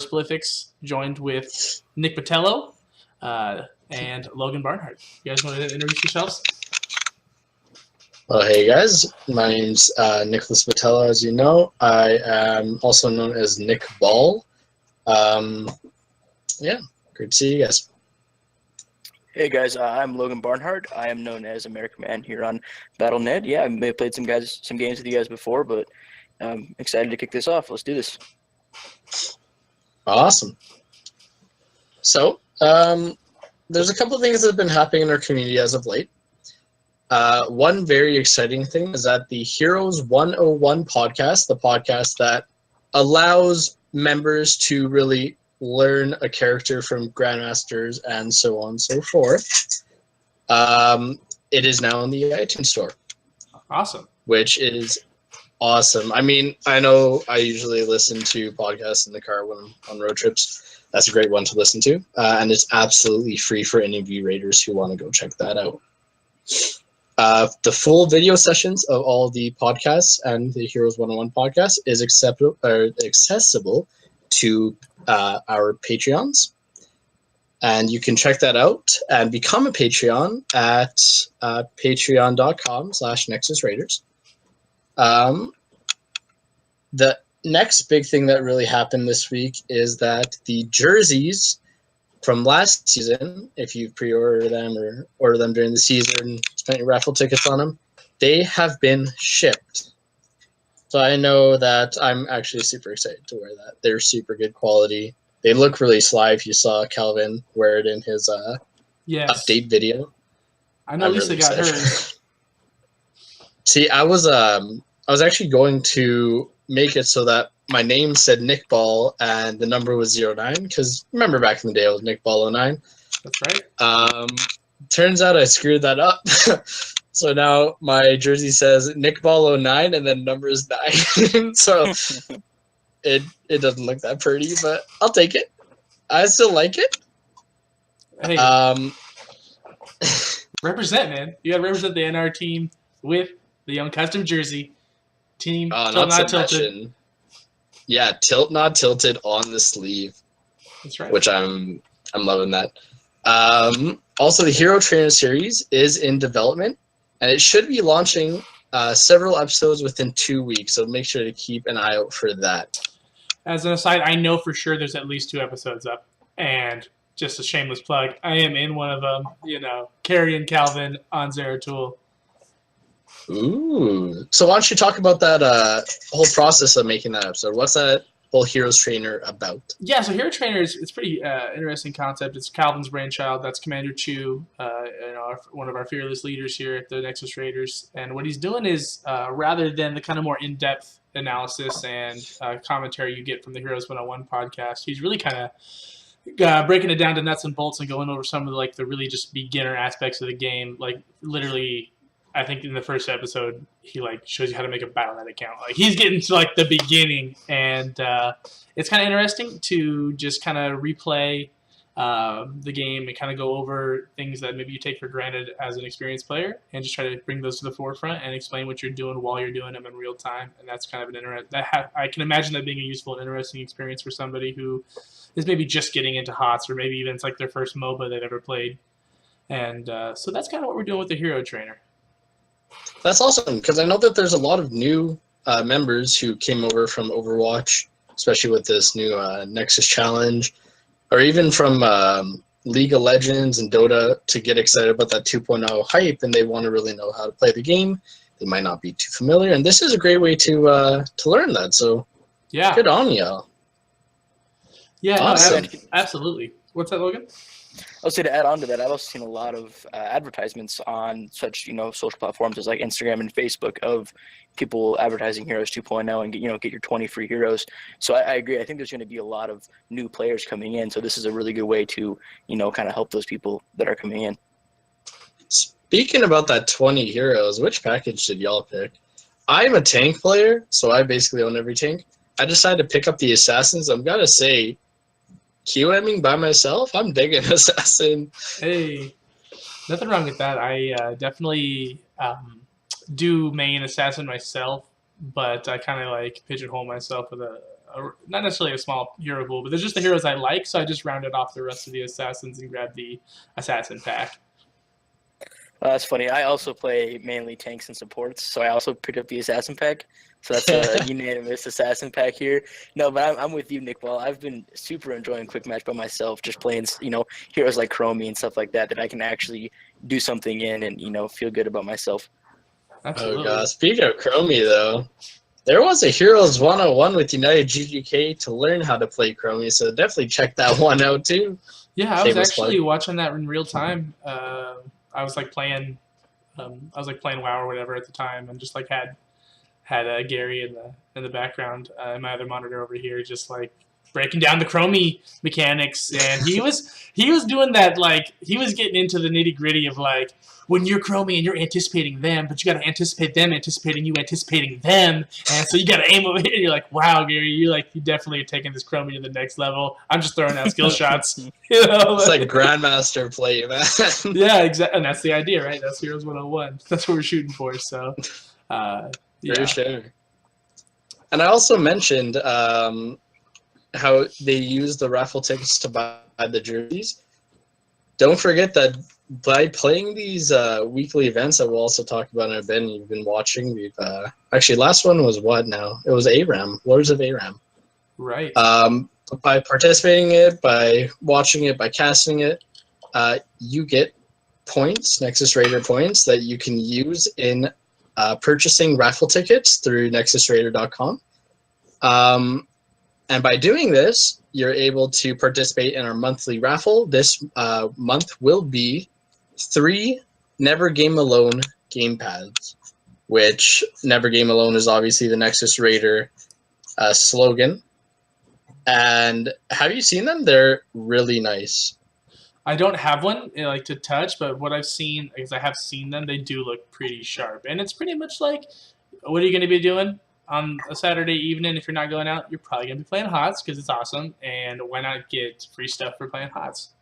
Prolifics, joined with Nick Patello and Logan Barnhart. You guys want to introduce yourselves? Well, hey guys, my name's Nicholas Vitello, as you know. I am also known as Nick Ball. Yeah, great to see you guys. Hey guys, I'm Logan Barnhart. I am known as American Man here on Battle.net. Yeah, I may have played some games with you guys before, but I'm excited to kick this off. Let's do this. Awesome. So, there's a couple of things that have been happening in our community as of late. One very exciting thing is that the Heroes 101 podcast, the podcast that allows members to really learn a character from Grandmasters and so on and so forth, it is now in the iTunes store. Awesome. Which is awesome. I mean, I know I usually listen to podcasts in the car when I'm on road trips. That's a great one to listen to. And it's absolutely free for any of you raiders who want to go check that out. The full video sessions of all the podcasts and the Heroes 101 podcast is accessible to our Patreons. And you can check that out and become a Patreon at patreon.com/Nexus Raiders. The next big thing that really happened this week is that the jerseys from last season, if you pre-order them or order them during the season, spent your raffle tickets on them, they have been shipped. So I know that I'm actually super excited to wear that. They're super good quality. They look really sly if you saw Calvin wear it in his update video. I know Lisa really got hers. See, I was actually going to make it so that my name said Nick Ball and the number was 09, because remember back in the day it was Nick Ball 09. That's right. Turns out I screwed that up. So now my jersey says Nick Ball 09 and then number is 9. So it doesn't look that pretty, but I'll take it. I still like it. Hey, represent, man. You gotta represent the NR team with the Young Custom jersey. Team Tilt Not Tilted. Yeah, Tilt Not Tilted on the sleeve. That's right. Which I'm loving that. Also, the Hero Trainer series is in development, and it should be launching several episodes within 2 weeks. So make sure to keep an eye out for that. As an aside, I know for sure there's at least 2 episodes up, and just a shameless plug, I am in one of them. You know, Carrie and Calvin on Zeratul. Ooh. So why don't you talk about that whole process of making that episode? What's that whole Heroes Trainer about? Yeah, so Hero Trainer it's pretty interesting concept. It's Calvin's brainchild. That's Commander Chu, one of our fearless leaders here at the Nexus Raiders. And what he's doing is, rather than the kind of more in-depth analysis and commentary you get from the Heroes 101 podcast, he's really kind of breaking it down to nuts and bolts and going over some of the really just beginner aspects of the game. Like literally, I think in the first episode, he shows you how to make a Battle.net account. He's getting to the beginning, and it's kind of interesting to just kind of replay the game and kind of go over things that maybe you take for granted as an experienced player, and just try to bring those to the forefront and explain what you're doing while you're doing them in real time. And that's kind of I can imagine that being a useful and interesting experience for somebody who is maybe just getting into HOTS, or maybe even it's their first MOBA they've ever played. And so that's kind of what we're doing with the Hero Trainer. That's awesome, because I know that there's a lot of new members who came over from Overwatch, especially with this new Nexus challenge, or even from League of Legends and Dota, to get excited about that 2.0 hype, and they want to really know how to play the game. They might not be too familiar, and this is a great way to learn that. So, yeah, good on y'all. Yeah, awesome. No, absolutely. What's that, Logan? I'll say, to add on to that, I've also seen a lot of advertisements on such social platforms as like Instagram and Facebook of people advertising Heroes 2.0 and get your 20 free heroes. So I agree. I think there's going to be a lot of new players coming in. So this is a really good way to kind of help those people that are coming in. Speaking about that 20 heroes, which package did y'all pick? I'm a tank player, so I basically own every tank. I decided to pick up the assassins. I'm gonna say, QMing by myself, I'm digging assassin. Hey, nothing wrong with that. I definitely do main assassin myself, but I kind of pigeonhole myself with a not necessarily a small hero pool, but there's just the heroes I like, so I just rounded off the rest of the assassins and grabbed the assassin pack. That's funny. I also play mainly tanks and supports, so I also picked up the assassin pack. So that's a unanimous assassin pack here. No, but I'm with you, Nick Ball. I've been super enjoying quick match by myself, just playing, heroes like Chromie and stuff like that I can actually do something in and, feel good about myself. Absolutely. Oh god, speaking of Chromie though, there was a Heroes 101 with United GGK to learn how to play Chromie, so definitely check that one out too. Yeah, I was Shameless actually plug. watching that in real time. I was like playing, WoW or whatever at the time, and just like had Gary in the background in my other monitor over here, just like breaking down the Chromie mechanics, and he was doing that, like he was getting into the nitty gritty of like when you're Chromie and you're anticipating them, but you got to anticipate them anticipating you anticipating them, and so you got to aim over here. And you're like, wow, Gary, you definitely are taking this Chromie to the next level. I'm just throwing out skill shots, It's like Grandmaster play, man. Yeah, exactly, and that's the idea, right? That's Heroes 101. That's what we're shooting for. So, yeah. For sure. And I also mentioned how they use the raffle tickets to buy the jerseys. Don't forget that by playing these weekly events that we'll also talk about in a bit, and you've been watching, we've actually last one was what now? It was ARAM, Lords of ARAM. Right. By participating in it, by watching it, by casting it, you get points, Nexus Raider points, that you can use in purchasing raffle tickets through nexusraider.com. And by doing this, you're able to participate in our monthly raffle. This month will be 3 Never Game Alone gamepads, which Never Game Alone is obviously the Nexus Raider slogan. And have you seen them? They're really nice. I don't have one like to touch, but what I've seen, because I have seen them, they do look pretty sharp, and it's pretty much like, what are you going to be doing on a Saturday evening if you're not going out? You're probably going to be playing HOTS because it's awesome, and why not get free stuff for playing HOTS,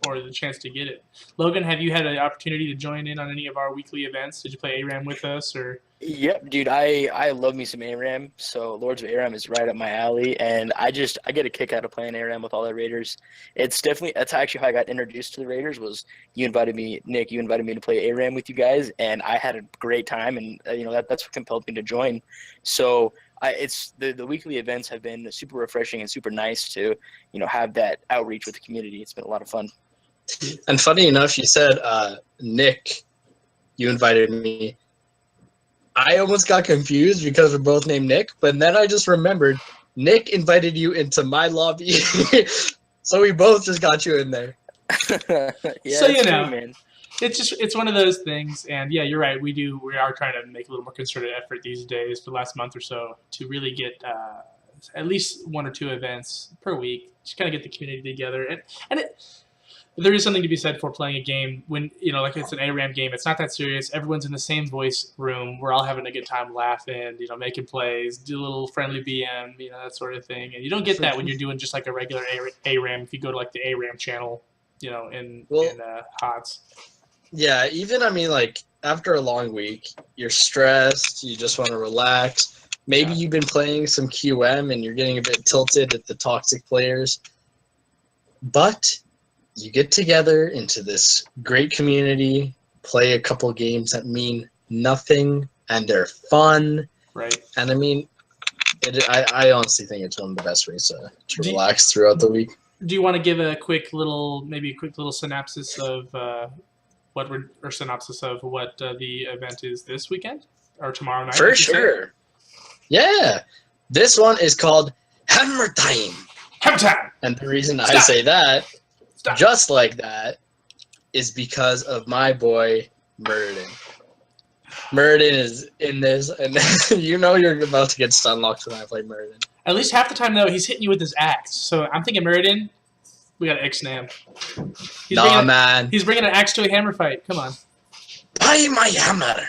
or the chance to get it. Logan, have you had an opportunity to join in on any of our weekly events? Did you play ARAM with us, or? Yep, dude, I love me some ARAM, so Lords of ARAM is right up my alley, and I get a kick out of playing ARAM with all the Raiders. That's actually how I got introduced to the Raiders. Was Nick, you invited me to play ARAM with you guys, and I had a great time, and that's what compelled me to join. So the weekly events have been super refreshing and super nice to have that outreach with the community. It's been a lot of fun. And funny enough, you said Nick, you invited me. I almost got confused because we're both named Nick, but then I just remembered Nick invited you into my lobby. So we both just got you in there. Yeah, so true, man. It's one of those things, and yeah, you're right. We are trying to make a little more concerted effort these days, for the last month or so, to really get at least 1 or 2 events per week. Just kind of get the community together, and there is something to be said for playing a game when, like it's an ARAM game. It's not that serious. Everyone's in the same voice room. We're all having a good time laughing, making plays, do a little friendly BM, that sort of thing. And you don't get that when you're doing just like a regular ARAM if you go to like the ARAM channel, in HOTS. Yeah, even, like after a long week, you're stressed, you just want to relax. Maybe you've been playing some QM and you're getting a bit tilted at the toxic players. But you get together into this great community, play a couple games that mean nothing, and they're fun. Right. And I honestly think it's one of the best ways to relax throughout the week. Do you want to give a quick little synopsis of what the event is this weekend or tomorrow night? For sure. Yeah. This one is called Hammer Time. Hammer Time. And the reason I say that, just like that, is because of my boy Murden. Murden is in this, and you're about to get stunlocked when I play Murden. At least half the time, though, he's hitting you with his axe. So I'm thinking Murden, we got to X-Nam. Man. He's bringing an axe to a hammer fight. Come on. Buy my hammer.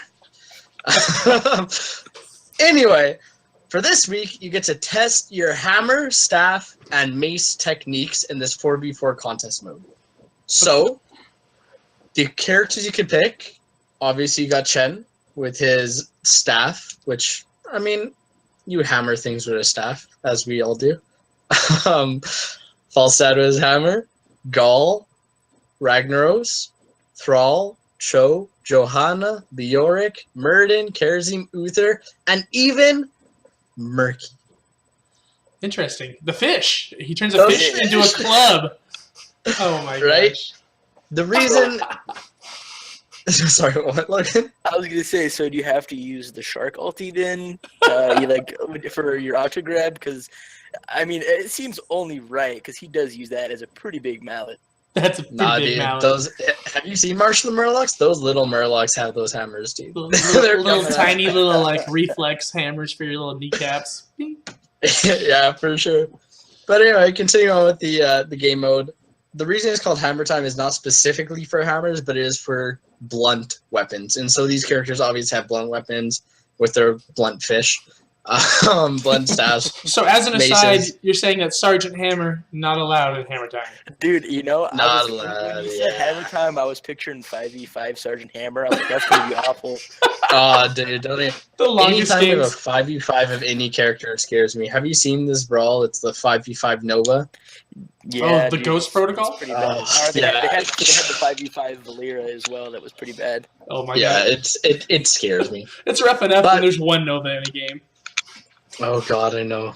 Anyway, for this week, you get to test your hammer, staff, and mace techniques in this 4v4 contest mode. So, the characters you can pick, obviously you got Chen with his staff, which, you hammer things with a staff. as we all do. Falstad's Hammer, Gaul, Ragnaros, Thrall, Cho, Johanna, Leoric, Murden, Kerazim, Uther, and even Murky. Interesting. The fish. He turns a The fish into a fish. club. Oh my Right? gosh. The reason... Sorry, what, Logan? I was gonna say, so do you have to use the shark ulti then, you like for your auto grab? Because, I mean, it seems only right because he does use that as a pretty big mallet. That's a pretty Nah, big dude. mallet. Have you seen March of the Murlocs? Those little Murlocs have those hammers, dude. They're Little coming out. tiny little like reflex hammers for your little kneecaps. Yeah, for sure. But anyway, continuing on with the game mode. The reason it's called Hammer Time is not specifically for hammers, but it is for blunt weapons. And so these characters obviously have blunt weapons with their blunt fish, blunt staffs. So as an Maces. aside, you're saying that Sergeant Hammer not allowed at Hammer Time. Dude, you know, Not when allowed, you said yeah. Hammer Time, I was picturing 5v5 Sergeant Hammer. I was like, that's gonna be awful. Oh, dude, don't even. The longest Anytime you have a games. 5v5 of any character, it scares me. Have you seen this brawl? It's the 5v5 Nova. Yeah, the dude, Ghost Protocol? it's pretty bad. Oh, Or they yeah. had the 5v5 Valera as well. That was pretty bad. Oh my Yeah, god. it scares me. It's rough enough But- when there's one Nova in a game. Oh god, I know.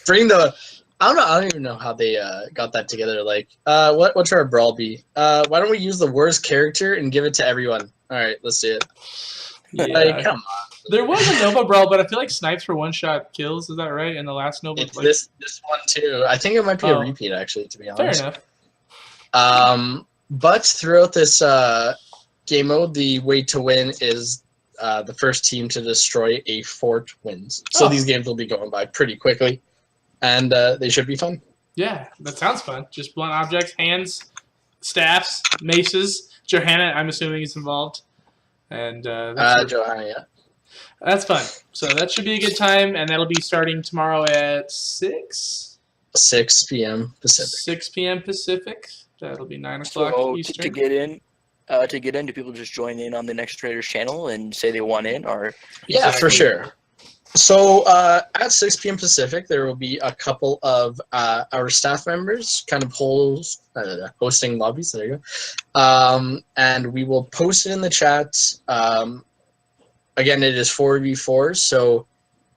Bring the. I don't even know how they got that together. Like, what should our brawl be? Why don't we use the worst character and give it to everyone? All right, let's do it. Yeah. Like, come on. There was a Nova Brawl, but I feel like snipes for one-shot kills. Is that right? In the last Nova, It's like, this one too. I think it might be a Oh. repeat, actually, to be fair honest. enough. But throughout this game mode, the way to win is the first team to destroy a fort wins. So Oh. these games will be going by pretty quickly, and they should be fun. Yeah, that sounds fun. Just blunt objects, hands, staffs, maces. Johanna, I'm assuming, is involved. And Johanna, yeah. that's fun. So that should be a good time, and that'll be starting tomorrow at 6? 6 p.m. Pacific. 6 p.m. Pacific. That'll be 9 o'clock So Eastern. to get in, do people just join in on the Nexus Raiders channel and say they want in, or? Yeah, for Exactly. sure. So at 6 p.m. Pacific, there will be a couple of our staff members kind of hosting lobbies. There you go. And we will post it in the chat. Again, it is 4v4. So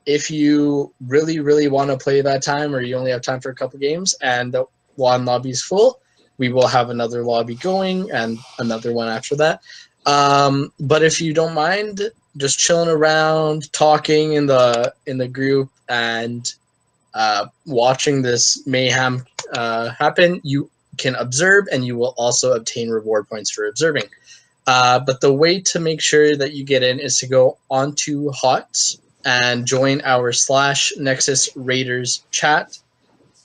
if you really, really want to play that time, or you only have time for a couple games, and the one lobby is full, we will have another lobby going and another one after that. But if you don't mind just chilling around, talking in the group, and watching this mayhem happen, you can observe, and you will also obtain reward points for observing. But the way to make sure that you get in is to go onto HOTS and join our /Nexus Raiders chat,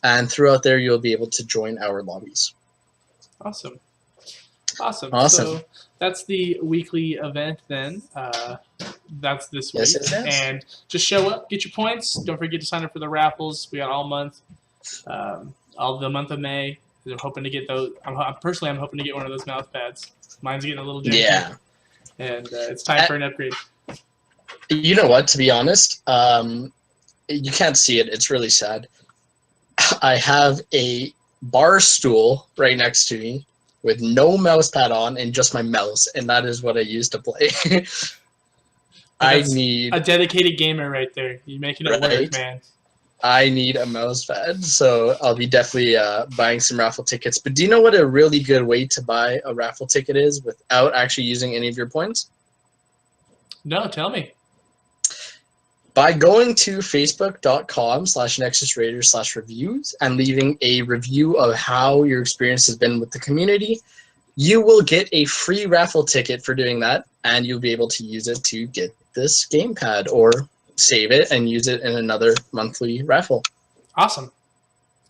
and throughout there you'll be able to join our lobbies. Awesome. So that's the weekly event then. That's this week. Yes, it is. And just show up, get your points. Don't forget to sign up for the raffles. We got all month, all the month of May. I'm hoping to get those. I'm hoping to get one of those mouse pads. Mine's getting a little janky. Yeah. And it's time for an upgrade. You know what? To be honest, you can't see it. It's really sad. I have a bar stool right next to me with no mouse pad on and just my mouse, and that is what I use to play. I That's need a dedicated gamer right there. You're making it work, Right. man. I need a mouse pad, so I'll be definitely buying some raffle tickets. But do you know what a really good way to buy a raffle ticket is without actually using any of your points? No, tell me. By going to facebook.com/nexusraiders/reviews and leaving a review of how your experience has been with the community, you will get a free raffle ticket for doing that, and you'll be able to use it to get this gamepad or save it and use it in another monthly raffle. Awesome.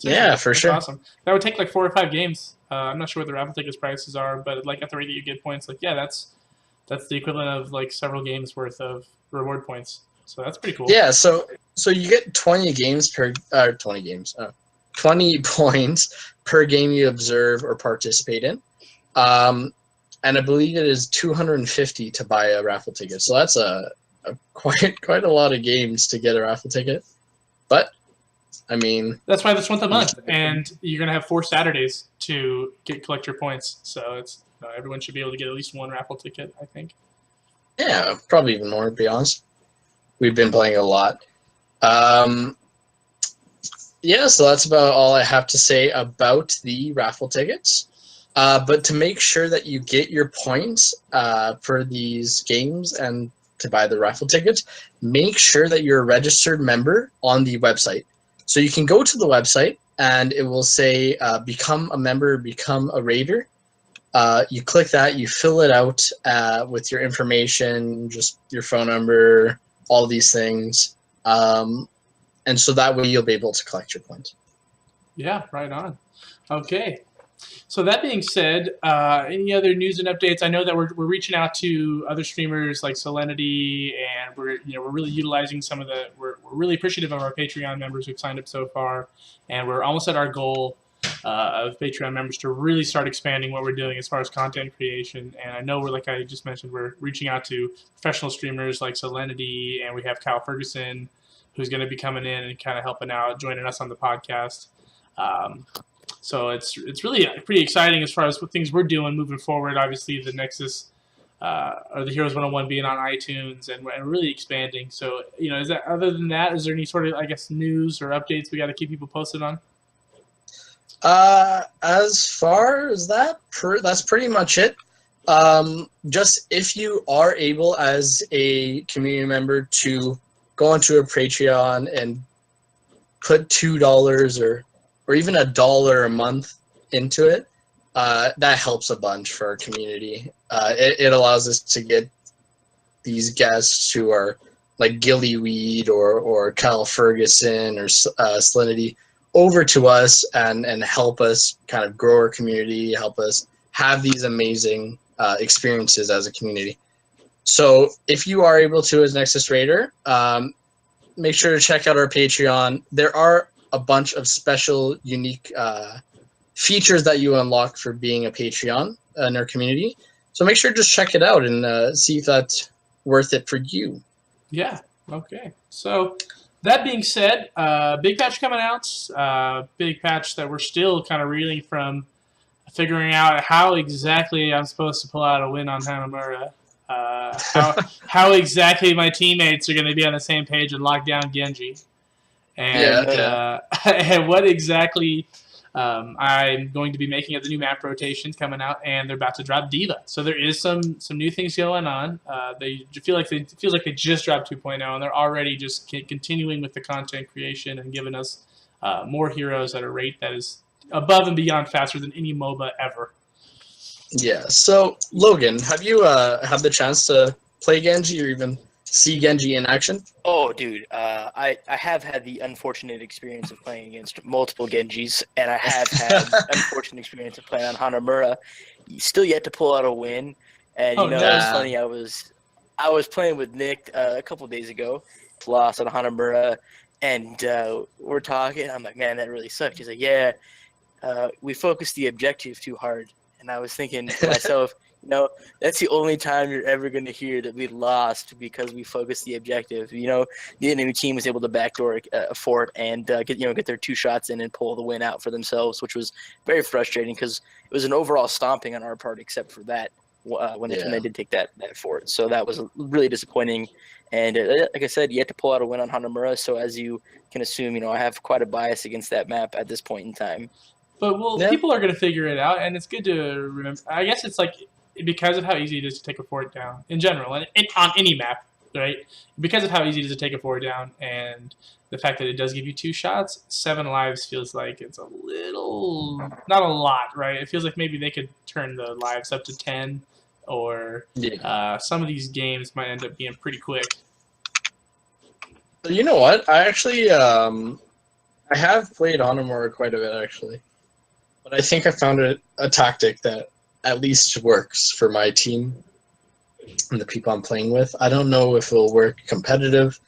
Yeah, for That's sure. Awesome. That would take like 4 or 5 games. I'm not sure what the raffle tickets prices are, but like at the rate that you get points, like yeah, that's the equivalent of like several games worth of reward points. So that's pretty cool. Yeah, so you get 20 points per game you observe or participate in. And I believe it is 250 to buy a raffle ticket. So that's a quite a lot of games to get a raffle ticket. But I mean, That's why it's once a month, and you're gonna have 4 Saturdays to collect your points. So it's everyone should be able to get at least one raffle ticket, I think. yeah, probably even more, to be honest. We've been playing a lot. Yeah, so that's about all I have to say about the raffle tickets. But to make sure that you get your points for these games and to buy the raffle tickets, make sure that you're a registered member on the website. So you can go to the website and it will say become a member, become a raider. You click that, you fill it out with your information, just your phone number, all these things. And so that way you'll be able to collect your points. Yeah, right on. Okay. So that being said, any other news and updates? I know that we're reaching out to other streamers like Solenity, and we're really utilizing some of the. We're really appreciative of our Patreon members who've signed up so far, and we're almost at our goal of Patreon members to really start expanding what we're doing as far as content creation. And I know like I just mentioned, we're reaching out to professional streamers like Solenity, and we have Kyle Ferguson, who's going to be coming in and kind of helping out, joining us on the podcast. So it's really pretty exciting as far as what things we're doing moving forward. Obviously, the Nexus or the Heroes 101 being on iTunes and really expanding. So, is that, other than that, is there any sort of, I guess, news or updates we got to keep people posted on? As far as that, that's pretty much it. Just if you are able as a community member to go onto a Patreon and put $2 or even $1 a month into it, that helps a bunch for our community. It allows us to get these guests who are like Gillyweed or Kyle Ferguson or Salinity over to us and help us kind of grow our community, help us have these amazing experiences as a community. So if you are able to as Nexus Raider, make sure to check out our Patreon. There are a bunch of special, unique features that you unlock for being a Patreon in our community. So make sure to just check it out and see if that's worth it for you. Yeah. Okay. So that being said, big patch coming out. Big patch that we're still kind of reeling from figuring out how exactly I'm supposed to pull out a win on Hanamura. How exactly my teammates are going to be on the same page and lock down Genji. And, and what exactly I'm going to be making of the new map rotations coming out, and they're about to drop Diva. So there is some new things going on. It feels like they just dropped 2.0, and they're already just continuing with the content creation and giving us more heroes at a rate that is above and beyond faster than any MOBA ever. Yeah. So Logan, have you had the chance to play Genji or even see Genji in action? Oh, dude, I have had the unfortunate experience of playing against multiple Genjis, and I have had unfortunate experience of playing on Hanamura. Still yet to pull out a win, and it was funny. I was playing with Nick a couple of days ago, lost on Hanamura, and we're talking. I'm like, man, that really sucked. He's like, yeah, we focused the objective too hard, and I was thinking to myself. That's the only time you're ever going to hear that we lost because we focused the objective. The enemy team was able to backdoor a fort and get their 2 shots in and pull the win out for themselves, which was very frustrating because it was an overall stomping on our part, except for that when they did take that fort. So that was really disappointing. And like I said, you had to pull out a win on Hanamura. So as you can assume, I have quite a bias against that map at this point in time. But people are going to figure it out, and it's good to remember. I guess it's like, because of how easy it is to take a fort down in general, and on any map, right? Because of how easy it is to take a fort down, and the fact that it does give you 2 shots, 7 lives feels like it's a little, not a lot, right? It feels like maybe they could turn the lives up to 10, or some of these games might end up being pretty quick. You know what? I actually, I have played Hanamura quite a bit, actually. But I think I found a tactic that at least works for my team and the people I'm playing with. I don't know if it'll work competitive.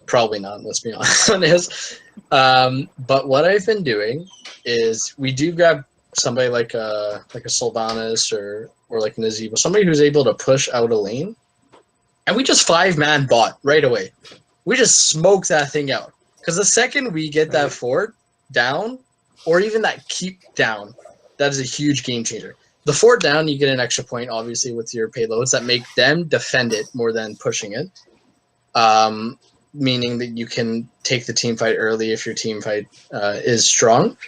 Probably not, let's be honest. But what I've been doing is we do grab somebody like a Sylvanas or like an Azebo, somebody who's able to push out a lane, and we just 5-man bot right away. We just smoke that thing out. Because the second we get that fort down, or even that keep down, that is a huge game changer. The fort down, you get an extra point, obviously, with your payloads that make them defend it more than pushing it. Meaning that you can take the team fight early if your team fight is strong.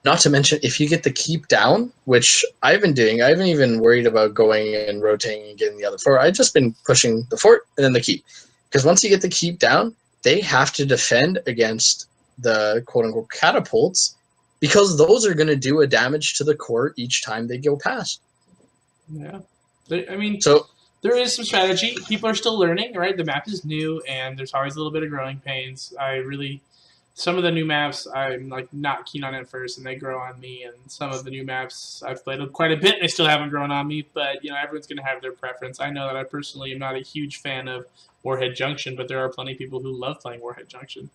Not to mention, if you get the keep down, which I've been doing, I haven't even worried about going and rotating and getting the other fort. I've just been pushing the fort and then the keep. Because once you get the keep down, they have to defend against the quote-unquote catapults, because those are going to do a damage to the core each time they go past. Yeah. I mean, so there is some strategy. People are still learning, right? The map is new, and there's always a little bit of growing pains. Some of the new maps I'm like not keen on at first, and they grow on me. And some of the new maps I've played quite a bit, and they still haven't grown on me. But everyone's gonna have their preference. I know that I personally am not a huge fan of Warhead Junction, but there are plenty of people who love playing Warhead Junction.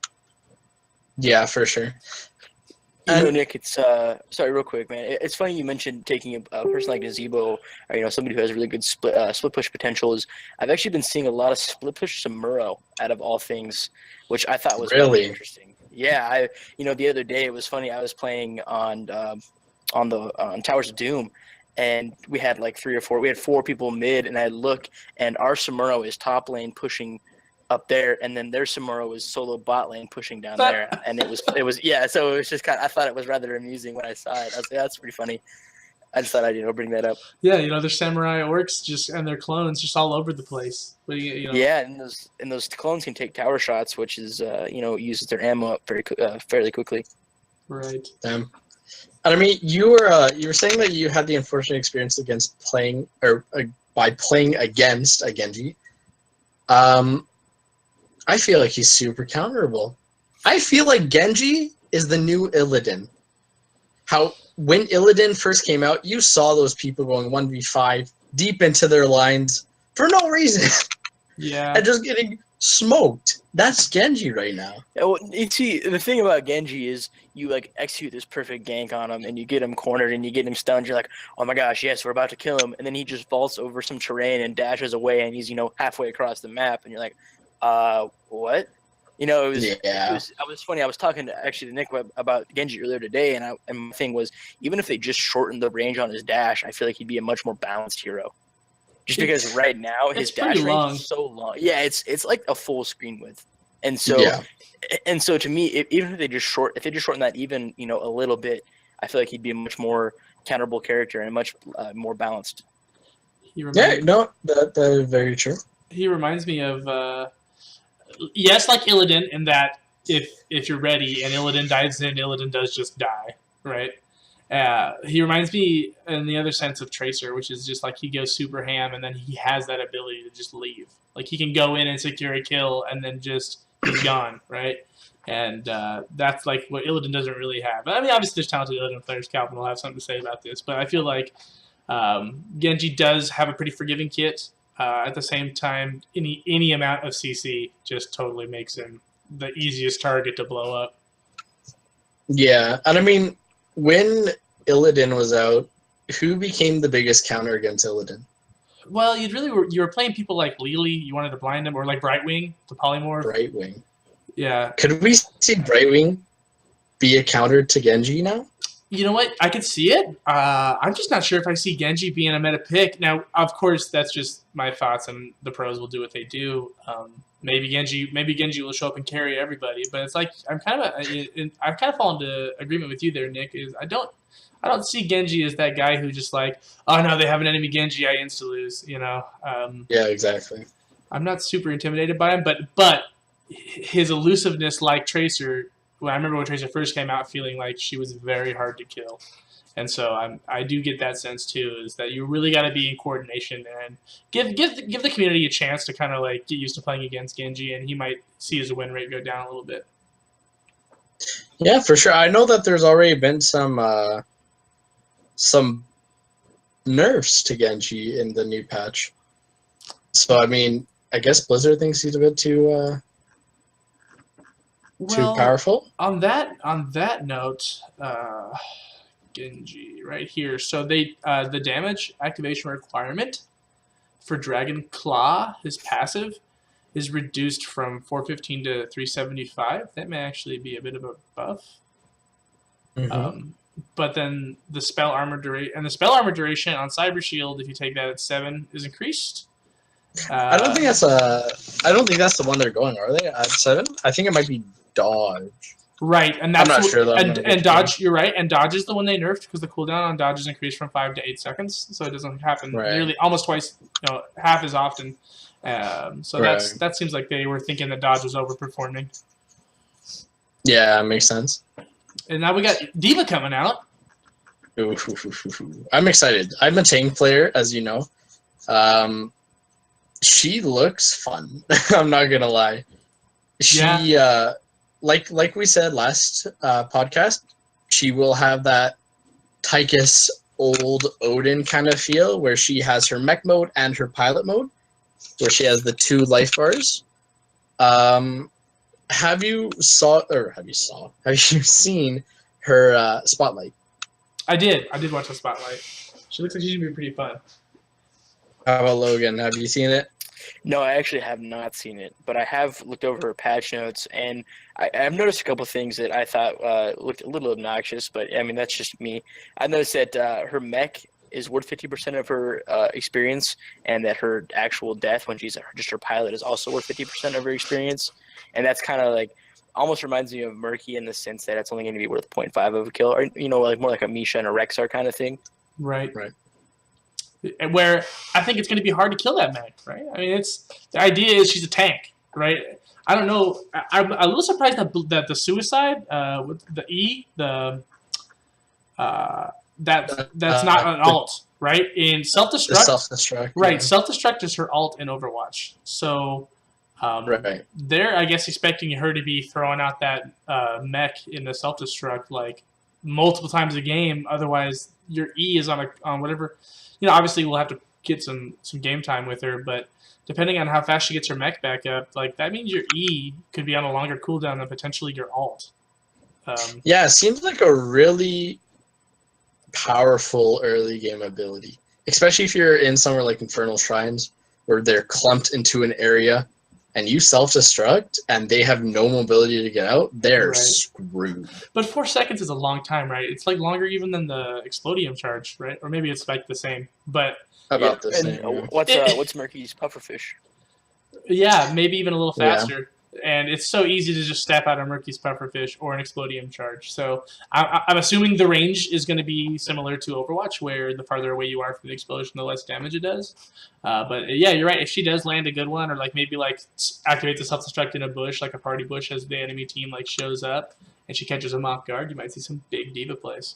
Yeah, for sure. Nick, it's sorry, real quick, man. It's funny you mentioned taking a person like Gazebo, or somebody who has really good split push potentials. I've actually been seeing a lot of split push Samuro out of all things, which I thought was really interesting. Yeah, the other day it was funny. I was playing on Towers of Doom, and we had like 3 or 4. We had 4 people mid, and I look, and our Samuro is top lane pushing up there, and then their Samuro was solo bot lane pushing down there, and it was So it was just I thought it was rather amusing when I saw it. I was like, that's pretty funny. I just thought I'd bring that up. Yeah, there's samurai orcs and their clones just all over the place. But Yeah, and those clones can take tower shots, which is uses their ammo up fairly quickly. Right. And I mean, you were saying that you had the unfortunate experience against playing by playing against a Genji. I feel like he's super counterable. I feel like Genji is the new Illidan. How when Illidan first came out, you saw those people going 1v5 deep into their lines for no reason. Yeah. And just getting smoked. That's Genji right now. Yeah, well, you see, the thing about Genji is you execute this perfect gank on him, and you get him cornered, and you get him stunned. You're like, oh my gosh, yes, we're about to kill him, and then he just vaults over some terrain and dashes away, and he's halfway across the map, and you're like, what? It was funny. I was talking to Nick about Genji earlier today, and my thing was, even if they just shortened the range on his dash, I feel like he'd be a much more balanced hero. Just because right now his dash range is so long. Yeah, it's like a full screen width, and so to me, even if they just shorten that even a little bit, I feel like he'd be a much more counterable character and much more balanced. That is very true. He reminds me of yes, like Illidan, in that if you're ready and Illidan dives in, Illidan does just die, right? He reminds me in the other sense of Tracer, which is just like he goes super ham and then he has that ability to just leave. Like he can go in and secure a kill and then just he's gone, right? And that's like what Illidan doesn't really have. I mean, obviously there's talented Illidan players. Calvin will have something to say about this, but I feel like Genji does have a pretty forgiving kit. At the same time, any amount of CC just totally makes him the easiest target to blow up. Yeah, and I mean, when Illidan was out, who became the biggest counter against Illidan? Well, you were playing people like Lily. You wanted to blind them, or like Brightwing, the polymorph. Brightwing. Yeah. Could we see Brightwing be a counter to Genji now? You know what? I could see it. I'm just not sure if I see Genji being a meta pick. Now, of course, that's just my thoughts, and the pros will do what they do. Maybe Genji will show up and carry everybody, but it's like I've kind of fallen into agreement with you there, Nick. Is I don't see Genji as that guy who just like, oh no, they have an enemy Genji, I insta lose. Yeah, exactly. I'm not super intimidated by him, but his elusiveness, like Tracer. Well, I remember when Tracer first came out, feeling like she was very hard to kill, and so I do get that sense too. Is that you really got to be in coordination and give the community a chance to kind of like get used to playing against Genji, and he might see his win rate go down a little bit. Yeah, for sure. I know that there's already been some nerfs to Genji in the new patch. So I mean, I guess Blizzard thinks he's a bit too powerful. On that note, Genji right here. So they the damage activation requirement for Dragon Claw, his passive, is reduced from 415 to 375. That may actually be a bit of a buff. But then the spell armor duration on Cyber Shield, if you take that at 7, is increased. I don't think that's the one they're going, are they? At 7? I think it might be Dodge. Right, and that's I'm not sure though. And Dodge, you're right, and Dodge is the one they nerfed because the cooldown on Dodge is increased from 5 to 8 seconds, so it doesn't happen nearly almost twice, half as often. So that seems like they were thinking that Dodge was overperforming. Yeah, makes sense. And now we got Diva coming out. I'm excited. I'm a tank player, as you know. She looks fun. I'm not gonna lie. She like we said last podcast, she will have that Tychus old Odin kind of feel where she has her mech mode and her pilot mode, where she has the 2 life bars. Have you seen her spotlight? I did watch the spotlight. She looks like she's gonna be pretty fun. How about Logan? Have you seen it? No, I actually have not seen it, but I have looked over her patch notes, and I've noticed a couple of things that I thought looked a little obnoxious, but I mean, that's just me. I noticed that her mech is worth 50% of her experience, and that her actual death when she's just her pilot is also worth 50% of her experience, and that's kind of like almost reminds me of Murky in the sense that it's only going to be worth 0.5 of a kill, or like more like a Misha and a Rexar kind of thing. Right. Where I think it's going to be hard to kill that mech, right? I mean, the idea is she's a tank, right? I don't know. I'm a little surprised that the suicide, with the E, that's not an alt, right? In self-destruct, right? Self-destruct is her alt in Overwatch, so they're, I guess, expecting her to be throwing out that mech in the self-destruct like multiple times a game. Otherwise, your E is on whatever. Obviously we'll have to get some game time with her, but depending on how fast she gets her mech back up, like that means your E could be on a longer cooldown than potentially your alt. It seems like a really powerful early game ability, especially if you're in somewhere like Infernal Shrines where they're clumped into an area and you self-destruct and they have no mobility to get out, they're screwed. But 4 seconds is a long time, right? It's like longer even than the Explodium charge, right? Or maybe it's like the same, but about the same. What's Murky's pufferfish? Yeah, maybe even a little faster. And it's so easy to just step out a Murky's pufferfish or an Explodium charge. So I'm assuming the range is going to be similar to Overwatch, where the farther away you are from the explosion, the less damage it does. But yeah, you're right. If she does land a good one, or maybe activate the self-destruct in a bush, like a party bush, as the enemy team shows up and she catches them off guard, you might see some big diva plays.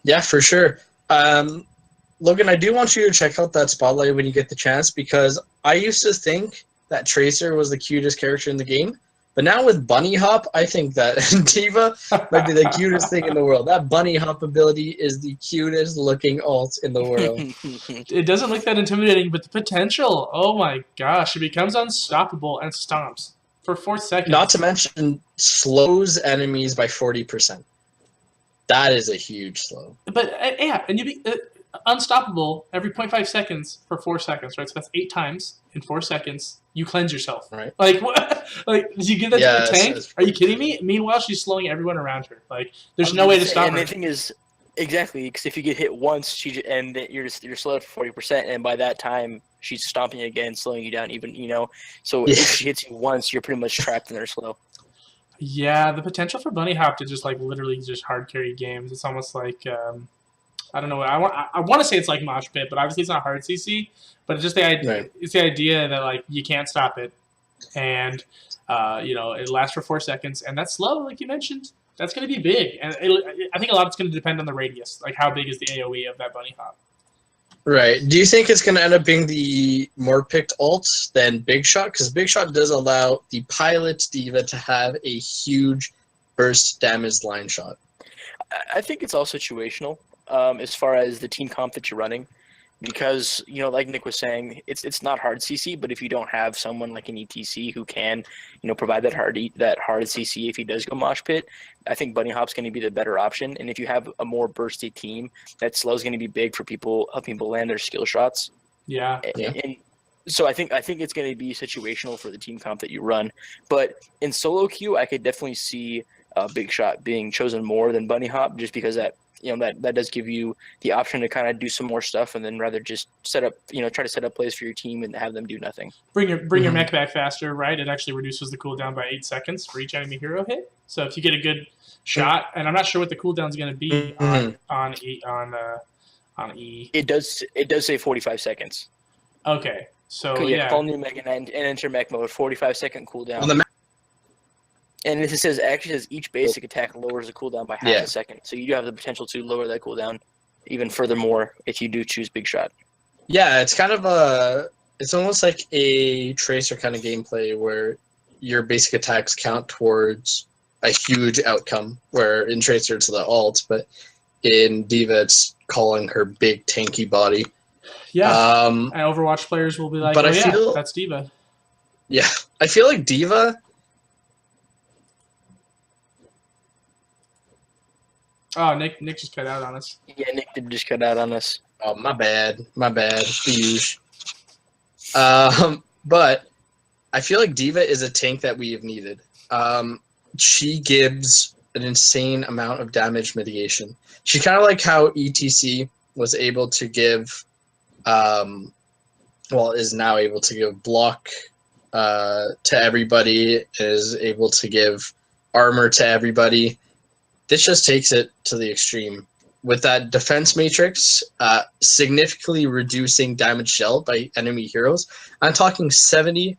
Yeah, for sure. Logan, I do want you to check out that spotlight when you get the chance, because I used to think that Tracer was the cutest character in the game. But now with Bunny Hop, I think that Diva might be the cutest thing in the world. That Bunny Hop ability is the cutest looking alt in the world. It doesn't look that intimidating, but the potential, oh my gosh, it becomes unstoppable and stomps for 4 seconds. Not to mention slows enemies by 40%. That is a huge slow. But and you be unstoppable every 0.5 seconds for 4 seconds, right? So that's 8 times in 4 seconds. You cleanse yourself. Right. What? Did you give that to the tank? Are you kidding me? Meanwhile, she's slowing everyone around her. There's no way to stop her. And the thing is, exactly, because if you get hit once, you're slowed for 40%, and by that time, she's stomping again, slowing you down even, So if she hits you once, you're pretty much trapped in her slow. Yeah, the potential for Bunny Hop to just literally just hard carry games. It's almost like I don't know. I want to say it's like Mosh Pit, but obviously it's not hard CC. But it's just the idea. Right. It's the idea that you can't stop it, and it lasts for 4 seconds, and that's slow, like you mentioned. That's going to be big, and I think a lot of it's going to depend on the radius. How big is the AOE of that Bunny Hop? Right. Do you think it's going to end up being the more picked alt than Big Shot? Because Big Shot does allow the pilot Diva to have a huge burst damage line shot. I think it's all situational as far as the team comp that you're running. Because, like Nick was saying, it's not hard CC, but if you don't have someone like an ETC who can, provide that hard CC if he does go Mosh Pit, I think Bunny Hop's going to be the better option. And if you have a more bursty team, that slow is going to be big for people, helping people land their skill shots. Yeah. And So I think it's going to be situational for the team comp that you run, but in solo queue, I could definitely see Big Shot being chosen more than Bunny Hop, just because that that does give you the option to kind of do some more stuff, and then rather just set up try to set up plays for your team and have them do nothing. Bring your mech back faster, right? It actually reduces the cooldown by 8 seconds for each enemy hero hit. So if you get a good shot, and I'm not sure what the cooldown is going to be on E. It does say 45 seconds. Okay. So call new mech and enter mech mode. 45-second cooldown. On the and it says each basic attack lowers the cooldown by half a second. So you do have the potential to lower that cooldown even furthermore if you do choose Big Shot. Yeah, it's kind of it's almost like a Tracer kind of gameplay where your basic attacks count towards a huge outcome. Where in Tracer it's the ult, but in Diva it's calling her big tanky body. Yeah, and Overwatch players will be like, but I feel that's Diva. Yeah, I feel like Diva. Oh, Nick just cut out on us. Yeah, Nick did just cut out on us. Oh, my bad. The but I feel like Diva is a tank that we have needed. She gives an insane amount of damage mitigation. She's kind of like how ETC was able to give. Is now able to give block to everybody, is able to give armor to everybody. This just takes it to the extreme. With that defense matrix, significantly reducing damage dealt by enemy heroes. I'm talking 75%.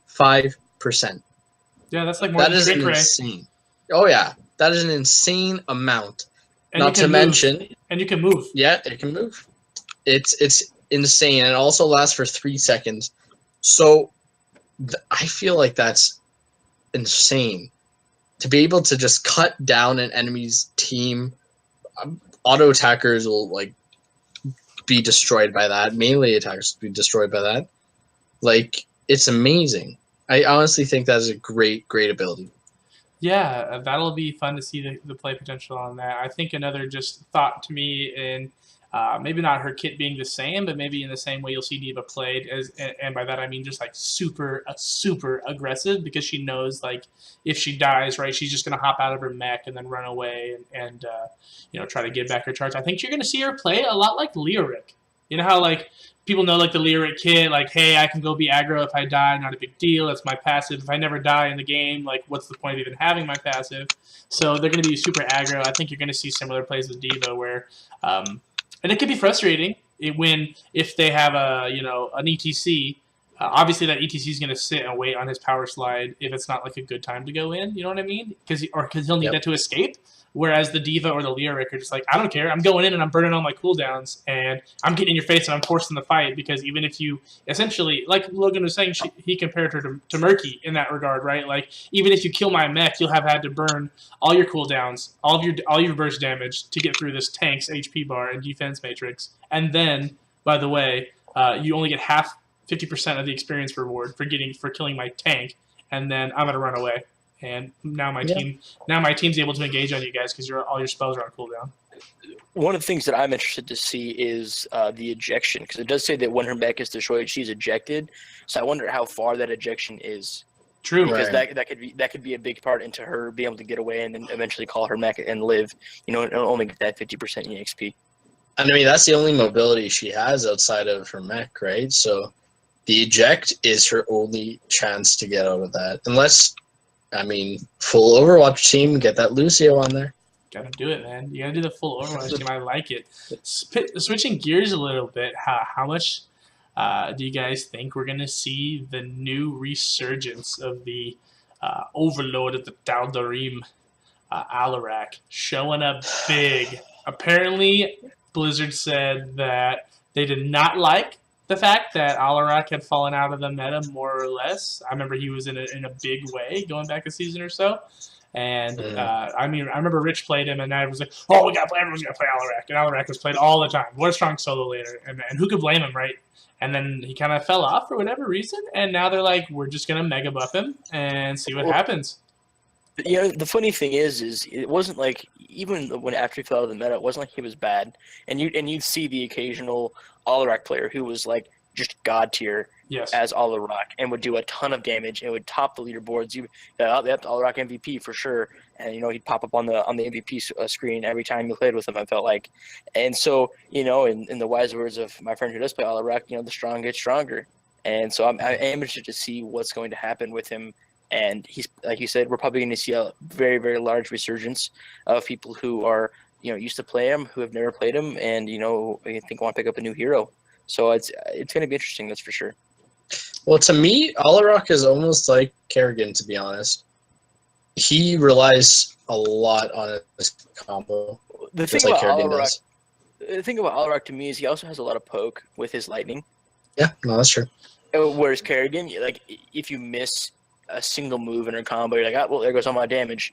Yeah, that's like more than Trick Ray. Insane. Oh yeah, that is an insane amount. And Not to mention, and you can move. Yeah, it can move. It's insane, and it also lasts for 3 seconds. So I feel like that's insane. To be able to just cut down an enemy's team, auto attackers will be destroyed by that. Melee attackers will be destroyed by that. It's amazing. I honestly think that is a great ability. Yeah, that'll be fun to see the play potential on that. I think another just thought to me in maybe not her kit being the same, but maybe in the same way you'll see Diva played, and by that I mean just super aggressive, because she knows if she dies, right, she's just gonna hop out of her mech and then run away and try to get back her charge. I think you're gonna see her play a lot like Lyric. You know how people know the Lyric kit, hey, I can go be aggro if I die, not a big deal. That's my passive. If I never die in the game, what's the point of even having my passive? So they're gonna be super aggro. I think you're gonna see similar plays with Diva where. And it can be frustrating if they have an ETC. Obviously, that ETC is going to sit and wait on his power slide if it's not a good time to go in. You know what I mean? Because he'll need that to escape. Whereas the Diva or the Lyric are just I don't care. I'm going in and I'm burning all my cooldowns and I'm getting in your face and I'm forcing the fight, because even if you essentially, like Logan was saying, he compared her to Murky in that regard, right? Even if you kill my mech, you'll have had to burn all your cooldowns, all your burst damage to get through this tank's HP bar and defense matrix. And then, by the way, you only get 50% of the experience reward for killing my tank, and then I'm gonna run away. And now my team's able to engage on you guys because all your spells are on cooldown. One of the things that I'm interested to see is the ejection, because it does say that when her mech is destroyed, she's ejected. So I wonder how far that ejection is. True, because that could be a big part into her being able to get away and then eventually call her mech and live. And only get that 50% EXP. I mean, that's the only mobility she has outside of her mech, right? So the eject is her only chance to get out of that, unless. Full Overwatch team, get that Lucio on there. Gotta do it, man. You gotta do the full Overwatch team. I like it. Switching gears a little bit, how much do you guys think we're gonna see the new resurgence of the overlord of the Daldarim, Alarak, showing up big? Apparently, Blizzard said that they did not like the fact that Alarak had fallen out of the meta more or less. I remember he was in a big way going back a season or so. And I remember Rich played him, and I was like, "Oh, everyone's gotta play Alarak," and Alarak was played all the time. What a strong solo laner, and who could blame him, right? And then he kind of fell off for whatever reason, and now they're like, "We're just gonna mega buff him and see what happens." The funny thing is it wasn't even when after he fell out of the meta, it wasn't like he was bad, and you'd see the occasional Alarak player who was just god tier, Yes. as Alarak and would do a ton of damage and would top the leaderboards. That's Alarak MVP for sure. And he'd pop up on the MVP screen every time you played with him. I felt like, and so in the wise words of my friend who does play Alarak, the strong get stronger. And so I am interested to see what's going to happen with him. And he's, like you said, we're probably going to see a very, very large resurgence of people who are used to play him, who have never played him, and I think want to pick up a new hero. So it's going to be interesting, that's for sure. Well, to me, Alarak is almost like Kerrigan, to be honest. He relies a lot on his combo, The just thing like about Kerrigan Alarak, does. the thing about Alarak to me is he also has a lot of poke with his lightning. Yeah, no, that's true. Whereas Kerrigan, like if you miss a single move in her combo, you're like, well, there goes all my damage.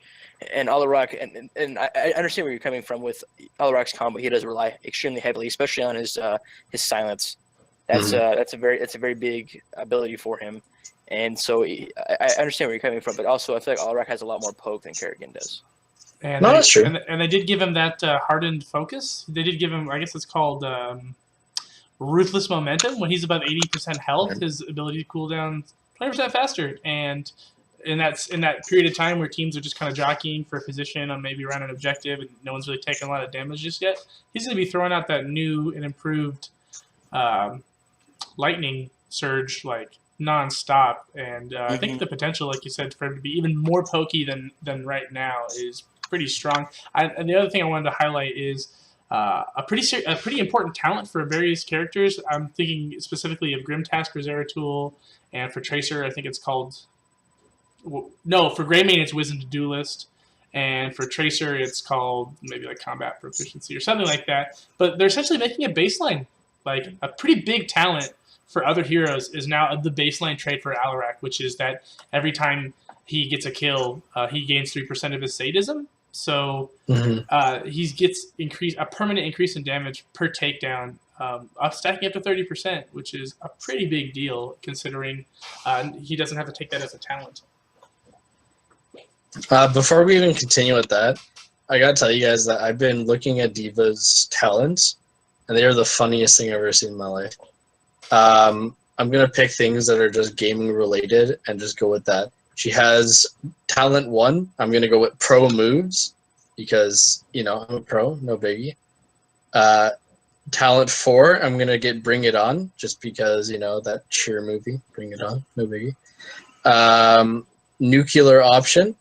And Alarak, and I understand where you're coming from with Alarak's combo. He does rely extremely heavily, especially on his silence. That's a very big ability for him. And so I understand where you're coming from, but also I feel like Alarak has a lot more poke than Kerrigan does. And No, they, that's true. And they did give him that hardened focus. They did give him, I guess it's called ruthless momentum. When he's above 80% health, his ability to cool down 20% faster. And in that period of time where teams are just kind of jockeying for a position on maybe around an objective and no one's really taking a lot of damage just yet, he's going to be throwing out that new and improved lightning surge like nonstop. And I think the potential, like you said, for him to be even more pokey than right now is pretty strong. And the other thing I wanted to highlight is a pretty important talent for various characters. I'm thinking specifically of Grimtask for Zeratul, and for Tracer, I think it's called. No, for Greymane it's Wisdom to Duelist, and for Tracer it's called maybe like Combat Proficiency or something like that. But they're essentially making a baseline, like a pretty big talent for other heroes is now the baseline trait for Alarak, which is that every time he gets a kill, he gains 3% of his sadism. So he gets a permanent increase in damage per takedown, stacking up to 30%, which is a pretty big deal considering he doesn't have to take that as a talent. Before we even continue with that, I gotta tell you guys that I've been looking at Diva's talents, and they are the funniest thing I've ever seen in my life. I'm gonna pick things that are just gaming related and just go with that. She has talent 1. I'm gonna go with pro moves because I'm a pro, no biggie. Talent 4, I'm gonna get Bring It On just because that cheer movie, Bring It On, no biggie. Nuclear Option,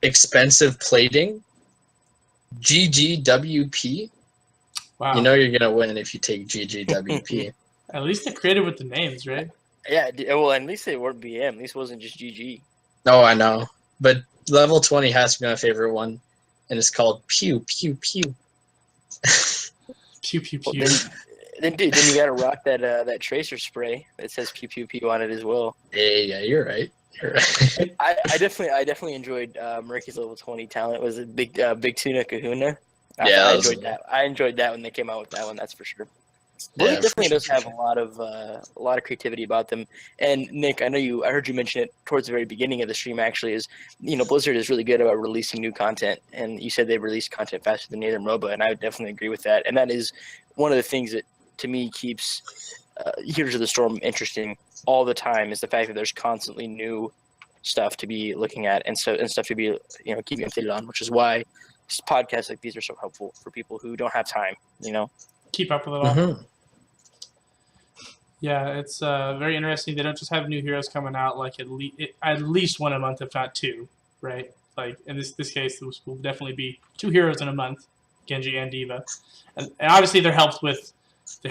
Expensive Plating, GGWP. Wow. You're gonna win if you take GGWP. At least they're creative with the names, right? Yeah, well, at least they weren't BM. At least it wasn't just GG. Oh, I know. But level 20 has to be my favorite one, and it's called Pew Pew Pew. Pew pew pew. Well, then you gotta rock that Tracer spray that says Pew Pew Pew on it as well. Hey, yeah, you're right. You're right. I definitely enjoyed Murky's level 20 talent. Was it Big Tuna Kahuna? I enjoyed that. I enjoyed that when they came out with that one. That's for sure. Blizzard definitely does have a lot of creativity about them. And Nick, I heard you mention it towards the very beginning of the stream. Actually, is Blizzard is really good about releasing new content, and you said they release content faster than any other MOBA, and I would definitely agree with that. And that is one of the things that to me keeps Heroes of the Storm interesting all the time is the fact that there's constantly new stuff to be looking at and stuff to be keeping updated on, which is why podcasts like these are so helpful for people who don't have time. Keep up with it all. Yeah, it's very interesting. They don't just have new heroes coming out like at least one a month, if not two, right? Like in this case, this will definitely be 2 heroes in a month, Genji and Diva, and obviously they're helped with the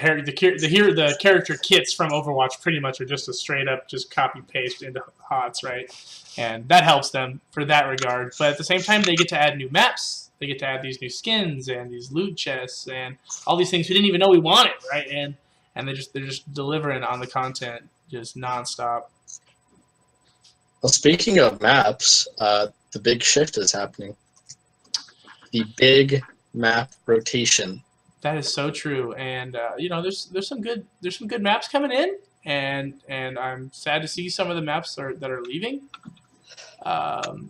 character kits from Overwatch. Pretty much are just a straight up just copy paste into HOTS, right? And that helps them for that regard. But at the same time, they get to add new maps. They get to add these new skins and these loot chests and all these things we didn't even know we wanted, right? And they're just delivering on the content just nonstop. Well, speaking of maps, the big shift is happening. The big map rotation. That is so true, and there's some good maps coming in, and I'm sad to see some of the maps that are leaving.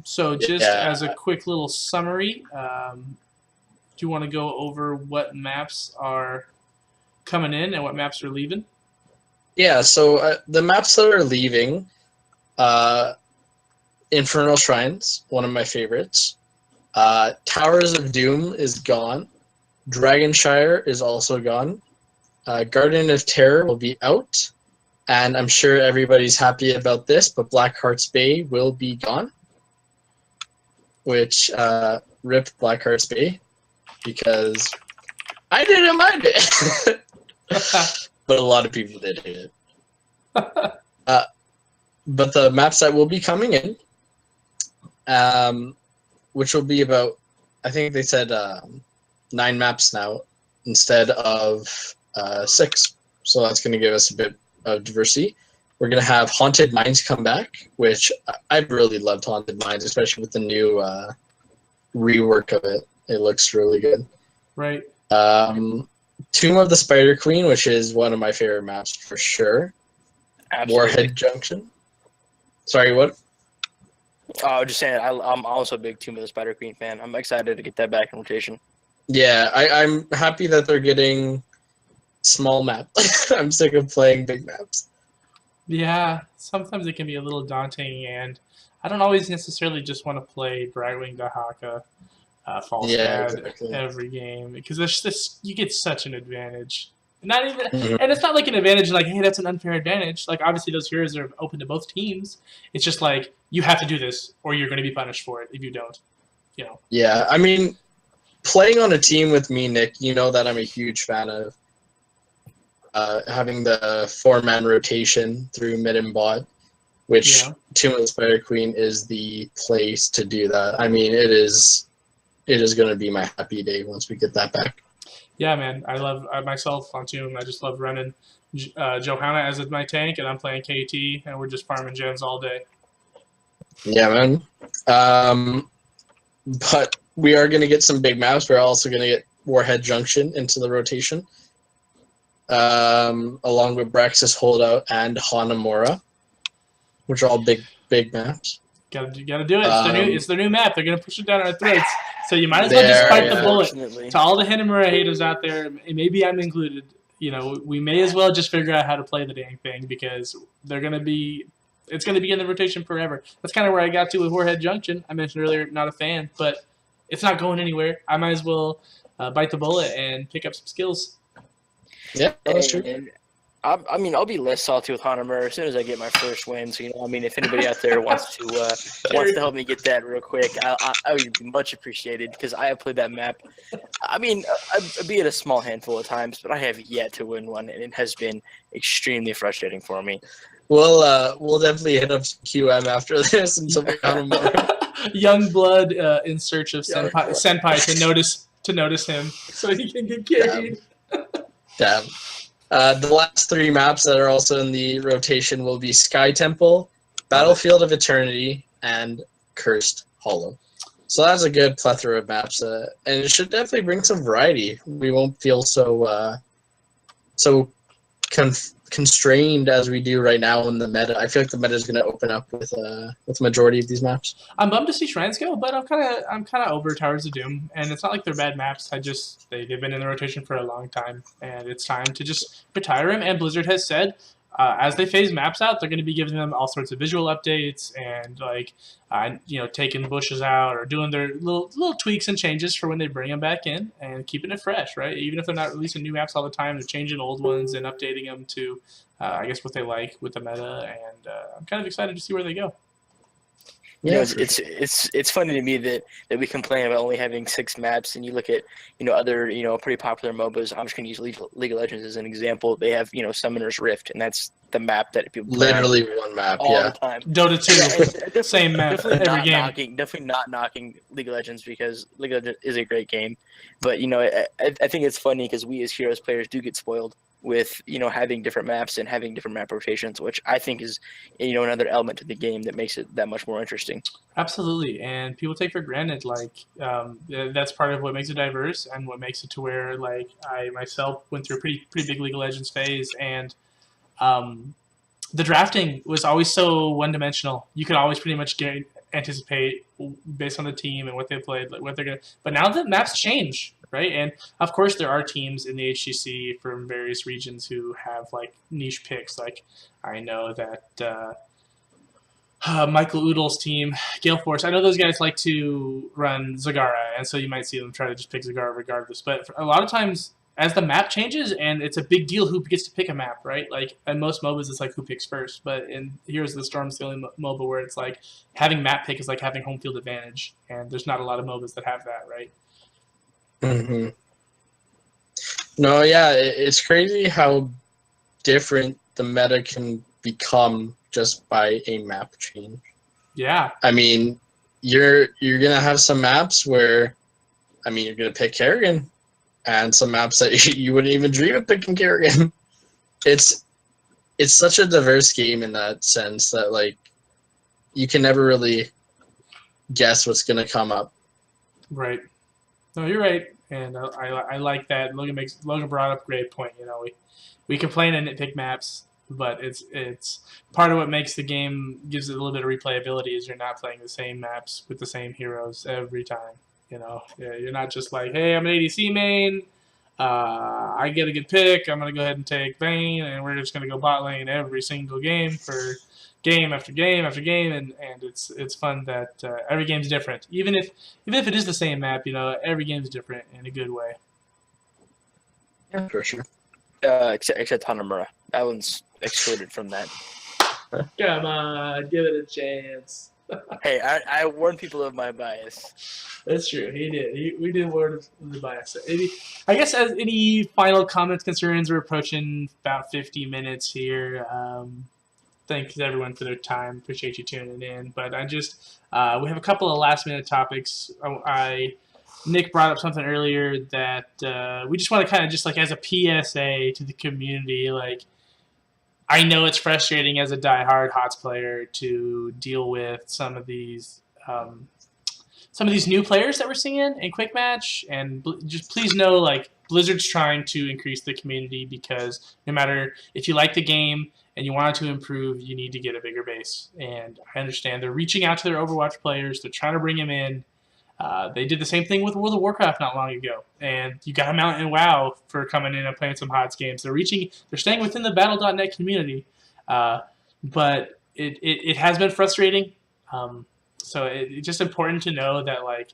So just as a quick little summary, do you want to go over what maps are coming in and what maps are leaving? Yeah, so the maps that are leaving, Infernal Shrines, one of my favorites. Towers of Doom is gone. Dragonshire is also gone. Garden of Terror will be out. And I'm sure everybody's happy about this, but Blackheart's Bay will be gone. Which, rip Blackheart's Bay, because I didn't mind it. But a lot of people did hate it. But the maps that will be coming in, which will be about, I think they said 9 maps now instead of 6. So that's going to give us a bit of diversity. We're going to have Haunted Mines come back, which I've really loved Haunted Mines, especially with the new rework of it. It looks really good. Right. Tomb of the Spider Queen, which is one of my favorite maps for sure. Absolutely. Warhead Junction. Sorry, what? Oh, I was just saying, I'm also a big Tomb of the Spider Queen fan. I'm excited to get that back in rotation. Yeah, I'm happy that they're getting small maps. I'm sick of playing big maps. Yeah, sometimes it can be a little daunting, and I don't always necessarily just want to play Brightwing Dahaka, Falstad exactly. every game, because there's this, you get such an advantage. Not even, Mhm. and it's not like an advantage like, hey, that's an unfair advantage. Like, obviously those heroes are open to both teams. It's just like, you have to do this, or you're going to be punished for it if you don't. You know. Yeah, I mean, playing on a team with me, Nick, you know that I'm a huge fan of having the 4-man rotation through mid and bot, which Tomb of the Spider Queen is the place to do that. I mean, it is going to be my happy day once we get that back. Yeah, man. I love myself on Tomb. I just love running Johanna as my tank, and I'm playing KT, and we're just farming gems all day. Yeah, man. But we are going to get some big maps. We're also going to get Warhead Junction into the rotation, along with Braxis Holdout and Hanamura, which are all big maps. Gotta do it. It's their new map. They're gonna push it down our throats. So you might as well just bite the bullet. To all the Hanamura haters out there, maybe I'm included. You know, we may as well just figure out how to play the dang thing, because it's gonna be in the rotation forever. That's kind of where I got to with Warhead Junction. I mentioned earlier, not a fan, but it's not going anywhere. I might as well bite the bullet and pick up some skills. Yeah, that's true. I mean, I'll be less salty with Hanamura as soon as I get my first win. So, I mean, if anybody out there wants to help me get that real quick, I would be much appreciated, because I have played that map. I mean, be it a small handful of times, but I have yet to win one, and it has been extremely frustrating for me. We'll definitely hit up QM after this and some Hanamura. Young blood in search of senpai to notice him so he can get carried. Damn. The last 3 maps that are also in the rotation will be Sky Temple, Battlefield of Eternity, and Cursed Hollow. So that's a good plethora of maps, and it should definitely bring some variety. We won't feel so constrained as we do right now in the meta. I feel like the meta is going to open up with the majority of these maps. I'm bummed to see Shrines go, but I'm kind of over Towers of Doom, and it's not like they're bad maps. They've been in the rotation for a long time, and it's time to just retire them. And Blizzard has said, as they phase maps out, they're going to be giving them all sorts of visual updates and taking bushes out or doing their little tweaks and changes for when they bring them back in and keeping it fresh, right? Even if they're not releasing new maps all the time, they're changing old ones and updating them to, I guess, what they like with the meta. And I'm kind of excited to see where they go. You know, it's funny to me that we complain about only having 6 maps, and you look at other pretty popular MOBAs. I'm just going to use League of Legends as an example. They have Summoner's Rift, and that's the map that people play literally one map all the time. Dota 2, same map every game. Definitely not knocking League of Legends, because League of Legends is a great game, but I think it's funny because we as Heroes players do get spoiled with having different maps and having different map rotations, which I think is another element to the game that makes it that much more interesting. Absolutely, and people take for granted that's part of what makes it diverse and what makes it to where I myself went through a pretty big League of Legends phase, and the drafting was always so one-dimensional. You could always pretty much anticipate based on the team and what they played, like what they're gonna. But now the maps change, right? And of course, there are teams in the HGC from various regions who have like niche picks. Like I know that Michael Oodle's team, Gale Force. I know those guys like to run Zagara, and so you might see them try to just pick Zagara regardless. But a lot of times, as the map changes, and it's a big deal who gets to pick a map, right? Like in most MOBAs, it's like who picks first. But in Heroes of the Storm, the only MOBA where it's like having map pick is like having home field advantage, and there's not a lot of MOBAs that have that, right? Mm-hmm. No, yeah, it's crazy how different the meta can become just by a map change. Yeah. I mean, you're gonna have some maps where, I mean, you're gonna pick Kerrigan, and some maps that you wouldn't even dream of picking Kerrigan. It's such a diverse game in that sense that like you can never really guess what's gonna come up. Right. No, you're right, and I like that. Logan brought up a great point. You know, we complain and nitpick maps, but it's part of what makes the game, gives it a little bit of replayability, is you're not playing the same maps with the same heroes every time. You know, you're not just like, hey, I'm an ADC main, I get a good pick, I'm gonna go ahead and take Vayne, and we're just gonna go bot lane every single game for game after game after game, and it's fun that every game's different. Even if it is the same map, you know, every game's different in a good way. Yeah, for sure. Except Hanamura. That one's excluded from that. Come on, give it a chance. Hey, I warned people of my bias. That's true. He did. We did warn of the bias. I guess as any final comments, concerns, we're approaching about 50 minutes here. Thanks everyone for their time. Appreciate you tuning in. But I just we have a couple of last minute topics. Nick brought up something earlier that we just want to kind of just like as a PSA to the community, like I know it's frustrating as a diehard HOTS player to deal with some of these new players that we're seeing in Quick Match, and just please know like Blizzard's trying to increase the community, because no matter if you like the game and you want it to improve, you need to get a bigger base. And I understand they're reaching out to their Overwatch players, they're trying to bring them in. They did the same thing with World of Warcraft not long ago, and you got them out in WoW for coming in and playing some HOTS games. They're staying within the Battle.net community, but it has been frustrating. So it's just important to know that like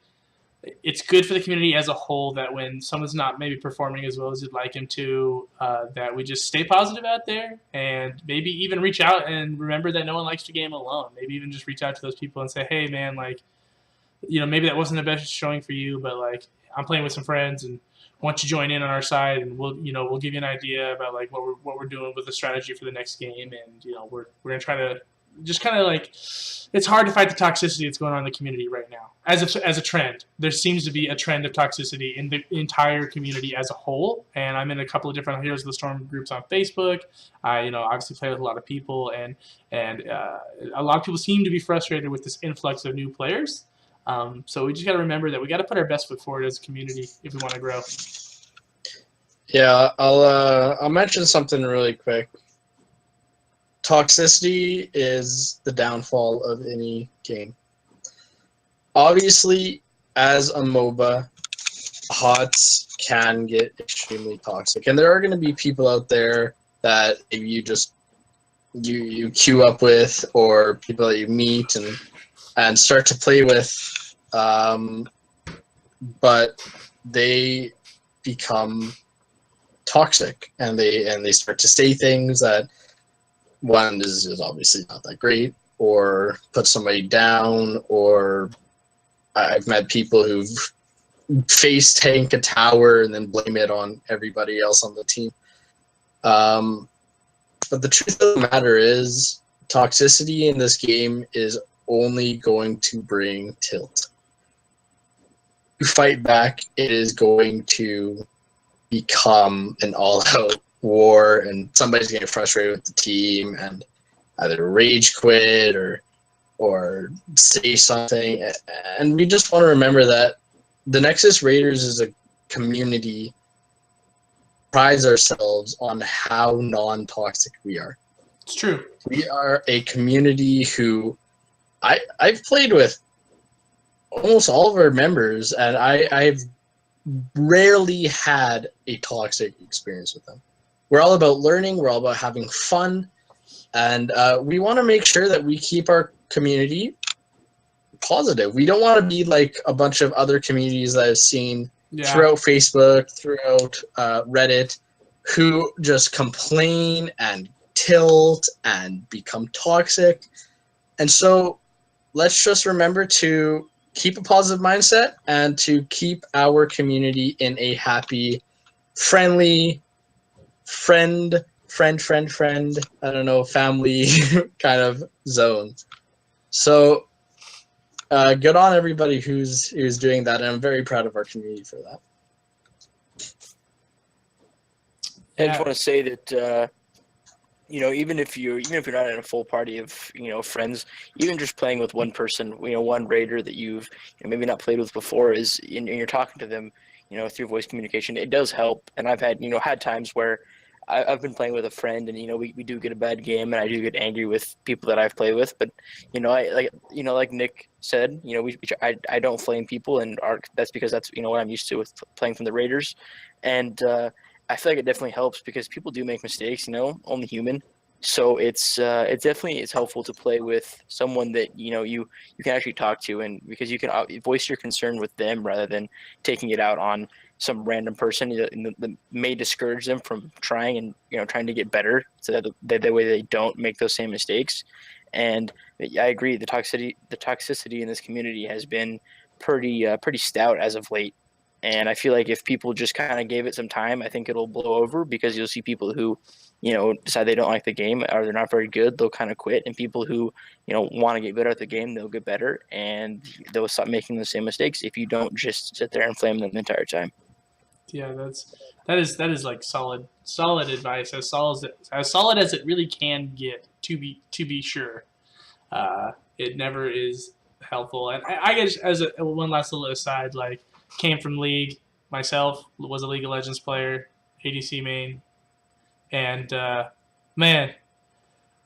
it's good for the community as a whole that when someone's not maybe performing as well as you'd like him to, that we just stay positive out there, and maybe even reach out and remember that no one likes to game alone. Maybe even just reach out to those people and say, hey man, like, you know, maybe that wasn't the best showing for you, but like I'm playing with some friends and want you to join in on our side, and we'll give you an idea about like what we're doing with the strategy for the next game, and you know we're gonna try to just kind of like, it's hard to fight the toxicity that's going on in the community right now. As a trend, there seems to be a trend of toxicity in the entire community as a whole, and I'm in a couple of different Heroes of the Storm groups on Facebook. I obviously play with a lot of people, and a lot of people seem to be frustrated with this influx of new players. So we just got to remember that we got to put our best foot forward as a community if we want to grow. Yeah, I'll mention something really quick. Toxicity is the downfall of any game. Obviously, as a MOBA, HOTS can get extremely toxic, and there are going to be people out there that you just you queue up with, or people that you meet and start to play with, but they become toxic, and they start to say things that one is obviously not that great, or put somebody down, or I've met people who've face tank a tower and then blame it on everybody else on the team. But the truth of the matter is, toxicity in this game is only going to bring tilt. You fight back, it is going to become an all-out war, and somebody's getting frustrated with the team and either rage quit or say something. And we just want to remember that the Nexus Raiders is a community, prides ourselves on how non-toxic we are. It's true. We are a community who I've played with almost all of our members, and I've rarely had a toxic experience with them. We're all about learning. We're all about having fun, and we want to make sure that we keep our community positive. We don't want to be like a bunch of other communities that I've seen throughout Facebook, throughout Reddit, who just complain and tilt and become toxic. And so let's just remember to keep a positive mindset and to keep our community in a happy, friendly, friend, I don't know, family kind of zone. So good on everybody who's doing that, and I'm very proud of our community for that. I just want to say that even if you're not in a full party of friends, even just playing with one person, one raider that you've maybe not played with before and you're talking to them, through voice communication, it does help. And I've had times where I've been playing with a friend, and we do get a bad game, and I do get angry with people that I've played with. But like Nick said, I don't flame people, and that's because that's what I'm used to with playing from the Raiders, and I feel like it definitely helps because people do make mistakes, only human. So it's helpful to play with someone that you can actually talk to, and because you can voice your concern with them rather than taking it out on some random person that may discourage them from trying and trying to get better, so that way they don't make those same mistakes. And I agree, the toxicity in this community has been pretty stout as of late. And I feel like if people just kind of gave it some time, I think it'll blow over, because you'll see people who decide they don't like the game or they're not very good, they'll kind of quit. And people who, want to get better at the game, they'll get better, and they'll stop making the same mistakes if you don't just sit there and flame them the entire time. Yeah, that is like solid advice, as solid as it really can get, to be sure. It never is helpful. And I guess, as one last little aside, like, came from League myself, was a League of Legends player, ADC main, and man,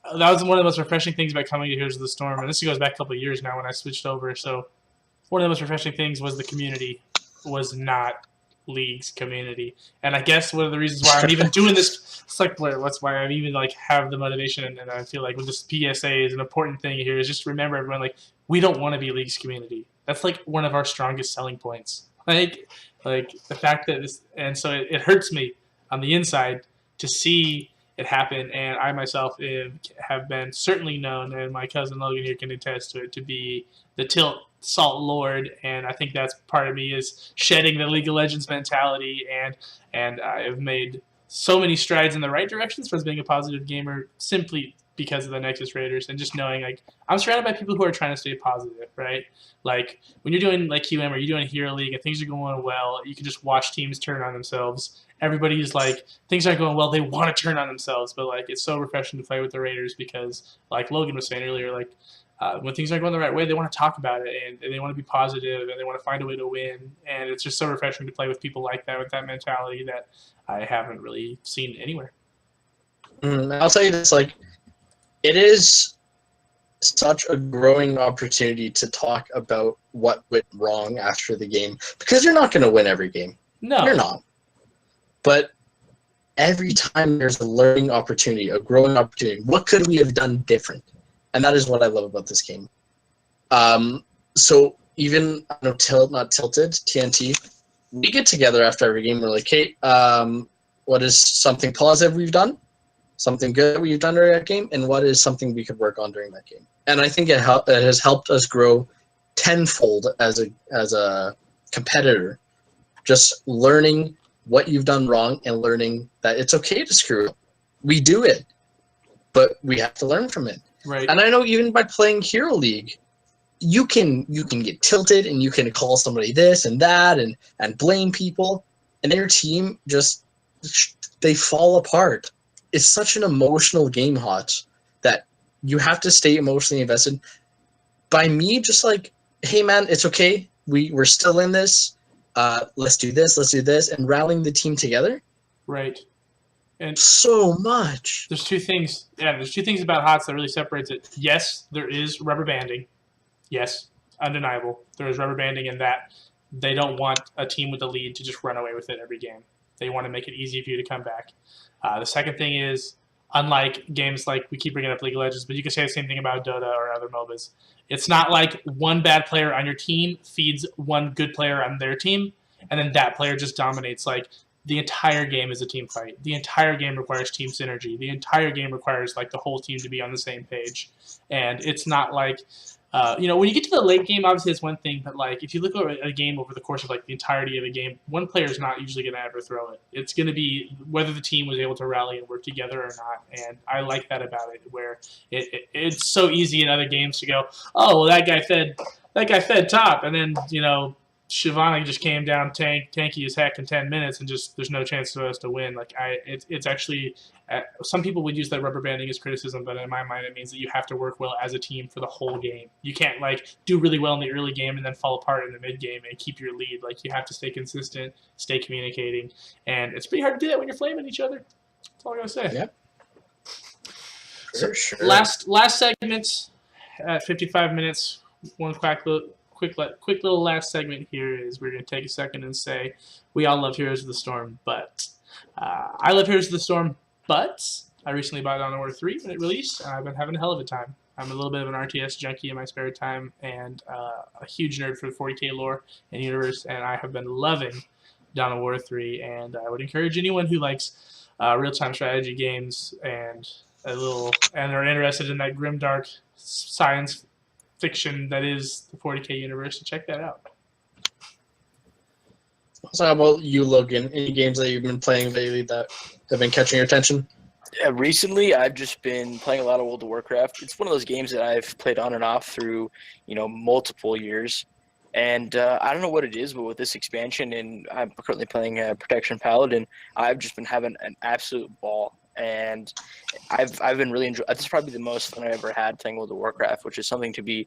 that was one of the most refreshing things about coming to Heroes of the Storm. And this goes back a couple of years now when I switched over. So one of the most refreshing things was the community was not League's community. And I guess one of the reasons why I'm even doing this, it's like that's why I even like have the motivation, and I feel like with this PSA is an important thing here, is just remember, everyone, like, we don't want to be League's community. That's like one of our strongest selling points. Like the fact that this, and so it hurts me on the inside to see it happen. And I myself have been certainly known, and my cousin Logan here can attest to it, to be the tilt salt lord. And I think that's part of me, is shedding the League of Legends mentality, and I've made so many strides in the right directions towards being a positive gamer, simply because of the Nexus Raiders, and just knowing, like, I'm surrounded by people who are trying to stay positive, right? Like, when you're doing like QM or you're doing Hero League and things are going well, you can just watch teams turn on themselves. Everybody's like, things aren't going well, they want to turn on themselves, but like, it's so refreshing to play with the Raiders, because, like Logan was saying earlier, like, when things aren't going the right way, they want to talk about it, and they want to be positive, and they want to find a way to win. And it's just so refreshing to play with people like that, with that mentality, that I haven't really seen anywhere. I'll tell you this, like, it is such a growing opportunity to talk about what went wrong after the game, because you're not going to win every game. No. You're not. But every time there's a learning opportunity, a growing opportunity, what could we have done different? And that is what I love about this game. So even, not Tilted, TNT, we get together after every game. We're like, hey, what is something positive we've done? Something good we've done during that game? And what is something we could work on during that game? And I think it has helped us grow tenfold as a competitor. Just learning what you've done wrong and learning that it's okay to screw up. We do it, but we have to learn from it. Right. And I know even by playing Hero League, you can get tilted and you can call somebody this and that and blame people, and your team just, they fall apart. It's such an emotional game, Hot, that you have to stay emotionally invested. By me just like, hey man, it's okay, we're still in this, let's do this, and rallying the team together. Right. And so much. There's two things about HOTS that really separates it. Yes, there is rubber banding, Yes, undeniable. There is rubber banding in that they don't want a team with the lead to just run away with it every game. They want to make it easy for you to come back. The second thing is, unlike games like we keep bringing up League of Legends, but you can say the same thing about Dota or other MOBAs. It's not like one bad player on your team feeds one good player on their team, and then that player just dominates. Like, the entire game is a team fight. The entire game requires team synergy. The entire game requires like the whole team to be on the same page. And it's not like, when you get to the late game, obviously it's one thing, but like if you look at a game over the course of like the entirety of a game, one player is not usually going to ever throw it. It's going to be whether the team was able to rally and work together or not. And I like that about it, where it's so easy in other games to go, oh, well, that guy fed top, and then Shivani just came down tanky as heck in 10 minutes, and just there's no chance for us to win. Like it's actually some people would use that rubber banding as criticism, but in my mind it means that you have to work well as a team for the whole game. You can't like do really well in the early game and then fall apart in the mid game and keep your lead. Like you have to stay consistent, stay communicating, and it's pretty hard to do that when you're flaming each other. That's all I gotta say. Yep. So Sure. last segment at 55 minutes. One quick little last segment here is we're going to take a second and say we all love Heroes of the Storm, but I love Heroes of the Storm, but I recently bought Dawn of War 3 when it released, and I've been having a hell of a time. I'm a little bit of an RTS junkie in my spare time and a huge nerd for the 40k lore and universe, and I have been loving Dawn of War 3, and I would encourage anyone who likes real-time strategy games and are interested in that grimdark science fiction that is the 40k universe to check that out. So how about you, Logan? Any games that you've been playing lately that have been catching your attention? Yeah, recently I've just been playing a lot of World of Warcraft. It's one of those games that I've played on and off through, multiple years. And I don't know what it is, but with this expansion, and I'm currently playing Protection Paladin, I've just been having an absolute ball. And I've been really enjoying. This is probably the most fun I've ever had playing World of Warcraft, which is something to be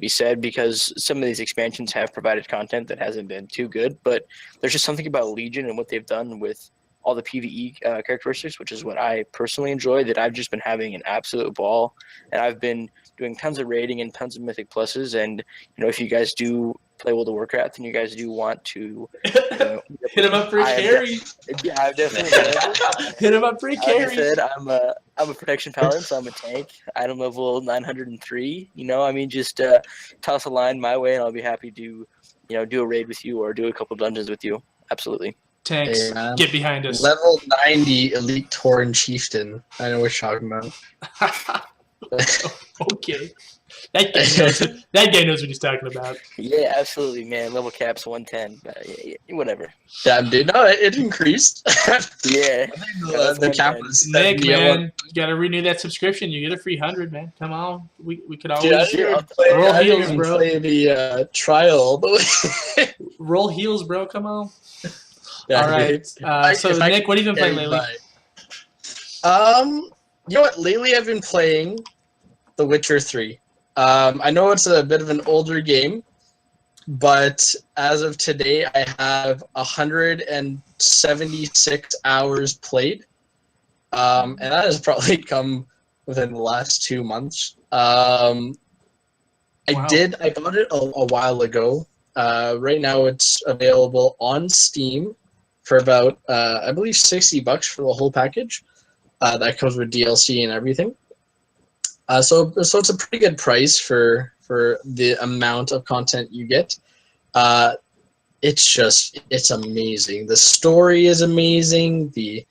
said, because some of these expansions have provided content that hasn't been too good. But there's just something about Legion and what they've done with all the PvE characteristics, which is what I personally enjoy, that I've just been having an absolute ball. And I've been doing tons of raiding and tons of Mythic Pluses. And if you guys do play World of Warcraft and you guys do want to hit him up for a carry. I've definitely hit him up for a carry. Like I said, I'm a Protection Paladin, so I'm a tank. Item level 903. Just toss a line my way, and I'll be happy to do a raid with you or do a couple dungeons with you. Absolutely. Tanks, get behind us. Level 90 Elite Tauren Chieftain. I know what you're talking about. Okay. That guy knows what he's talking about. Yeah, absolutely, man. Level cap's 110. But whatever. Damn, dude. No, it increased. Yeah. The cap was Nick, man, you got to renew that subscription. You get a free 100, man. Come on. We could always roll heels, bro. Play the trial. Roll heels, bro. Come on. Yeah, all right. So, Nick, what have you been playing lately? You know what? Lately, I've been playing The Witcher 3. I know it's a bit of an older game, but as of today, I have 176 hours played, and that has probably come within the last 2 months. Wow. I bought it a while ago. Right now, it's available on Steam for about, I believe, $60 for the whole package. That comes with DLC and everything. So it's a pretty good price for the amount of content you get. It's amazing. The story is amazing. The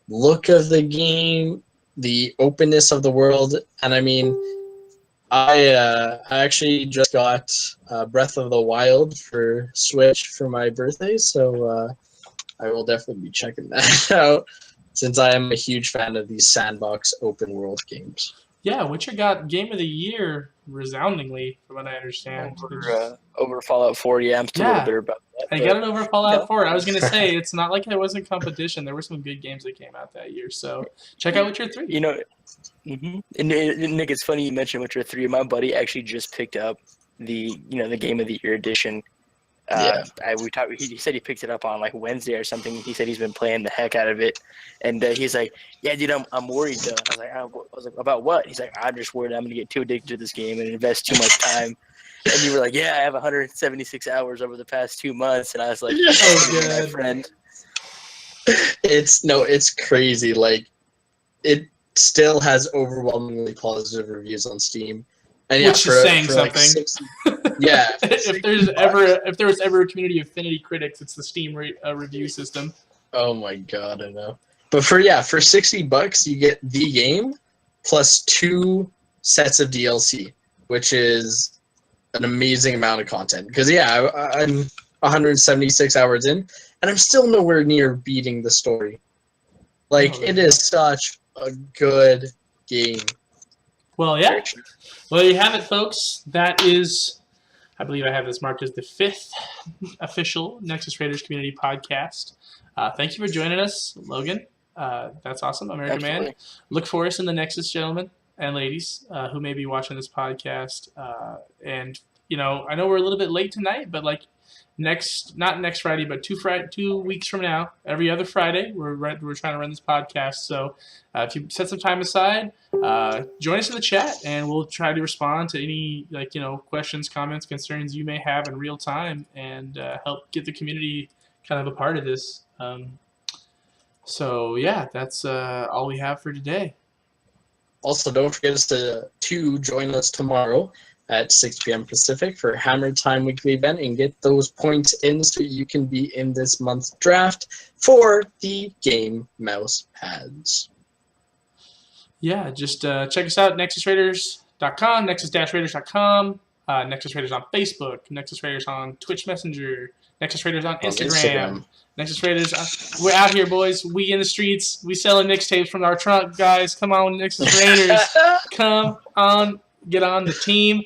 look of the game, the openness of the world, and I mean, I actually just got Breath of the Wild for Switch for my birthday, so I will definitely be checking that out, since I am a huge fan of these sandbox open world games. Yeah, Witcher got Game of the Year resoundingly, from what I understand. Over Fallout 4, yeah, I'm still a little bitter about that. I got it over Fallout 4. I was going to say, it's not like it wasn't competition. There were some good games that came out that year, so check out Witcher 3. And Nick, it's funny you mentioned Witcher 3. My buddy actually just picked up the Game of the Year edition. He said he picked it up on like Wednesday or something. He said he's been playing the heck out of it, and he's like, "Yeah, dude, I'm worried though." I was like, "About what?" He's like, "I'm just worried I'm gonna get too addicted to this game and invest too much time." And you were like, yeah, I have 176 hours over the past 2 months. And I was like, Oh, my God. friend. It's crazy. Like, it still has overwhelmingly positive reviews on Steam. And yeah, Which is saying for like something. 60, yeah. For if there's 60 ever bucks, if there was ever a community of Affinity critics, it's the Steam review system. oh my god, I know. But for $60 you get the game plus 2 sets of DLC, which is an amazing amount of content. Because I'm 176 hours in, and I'm still nowhere near beating the story. Like, Oh, it yeah. is such a good game. Well, yeah. Well, you have it, folks. That is, I believe I have this marked as the 5th official Nexus Raiders Community Podcast. Thank you for joining us, Logan. That's awesome, American Absolutely. Man. Look for us in the Nexus, gentlemen and ladies, who may be watching this podcast. And I know we're a little bit late tonight, but like not next Friday, but 2 weeks from now, every other Friday, we're trying to run this podcast. So if you set some time aside, join us in the chat, and we'll try to respond to any questions, comments, concerns you may have in real time, and help get the community kind of a part of this. So yeah, that's all we have for today. Also, don't forget to join us tomorrow at 6 p.m. Pacific for Hammer Time Weekly event and get those points in so you can be in this month's draft for the game mouse pads. Yeah, just check us out, nexusraiders.com, nexus-raiders.com, Nexus Raiders on Facebook, Nexus Raiders on Twitch Messenger, Nexus Raiders on Instagram. Nexus Raiders, we're out here, boys. We in the streets. We selling mixtapes from our trunk, guys. Come on, Nexus Raiders. Come on, get on the team.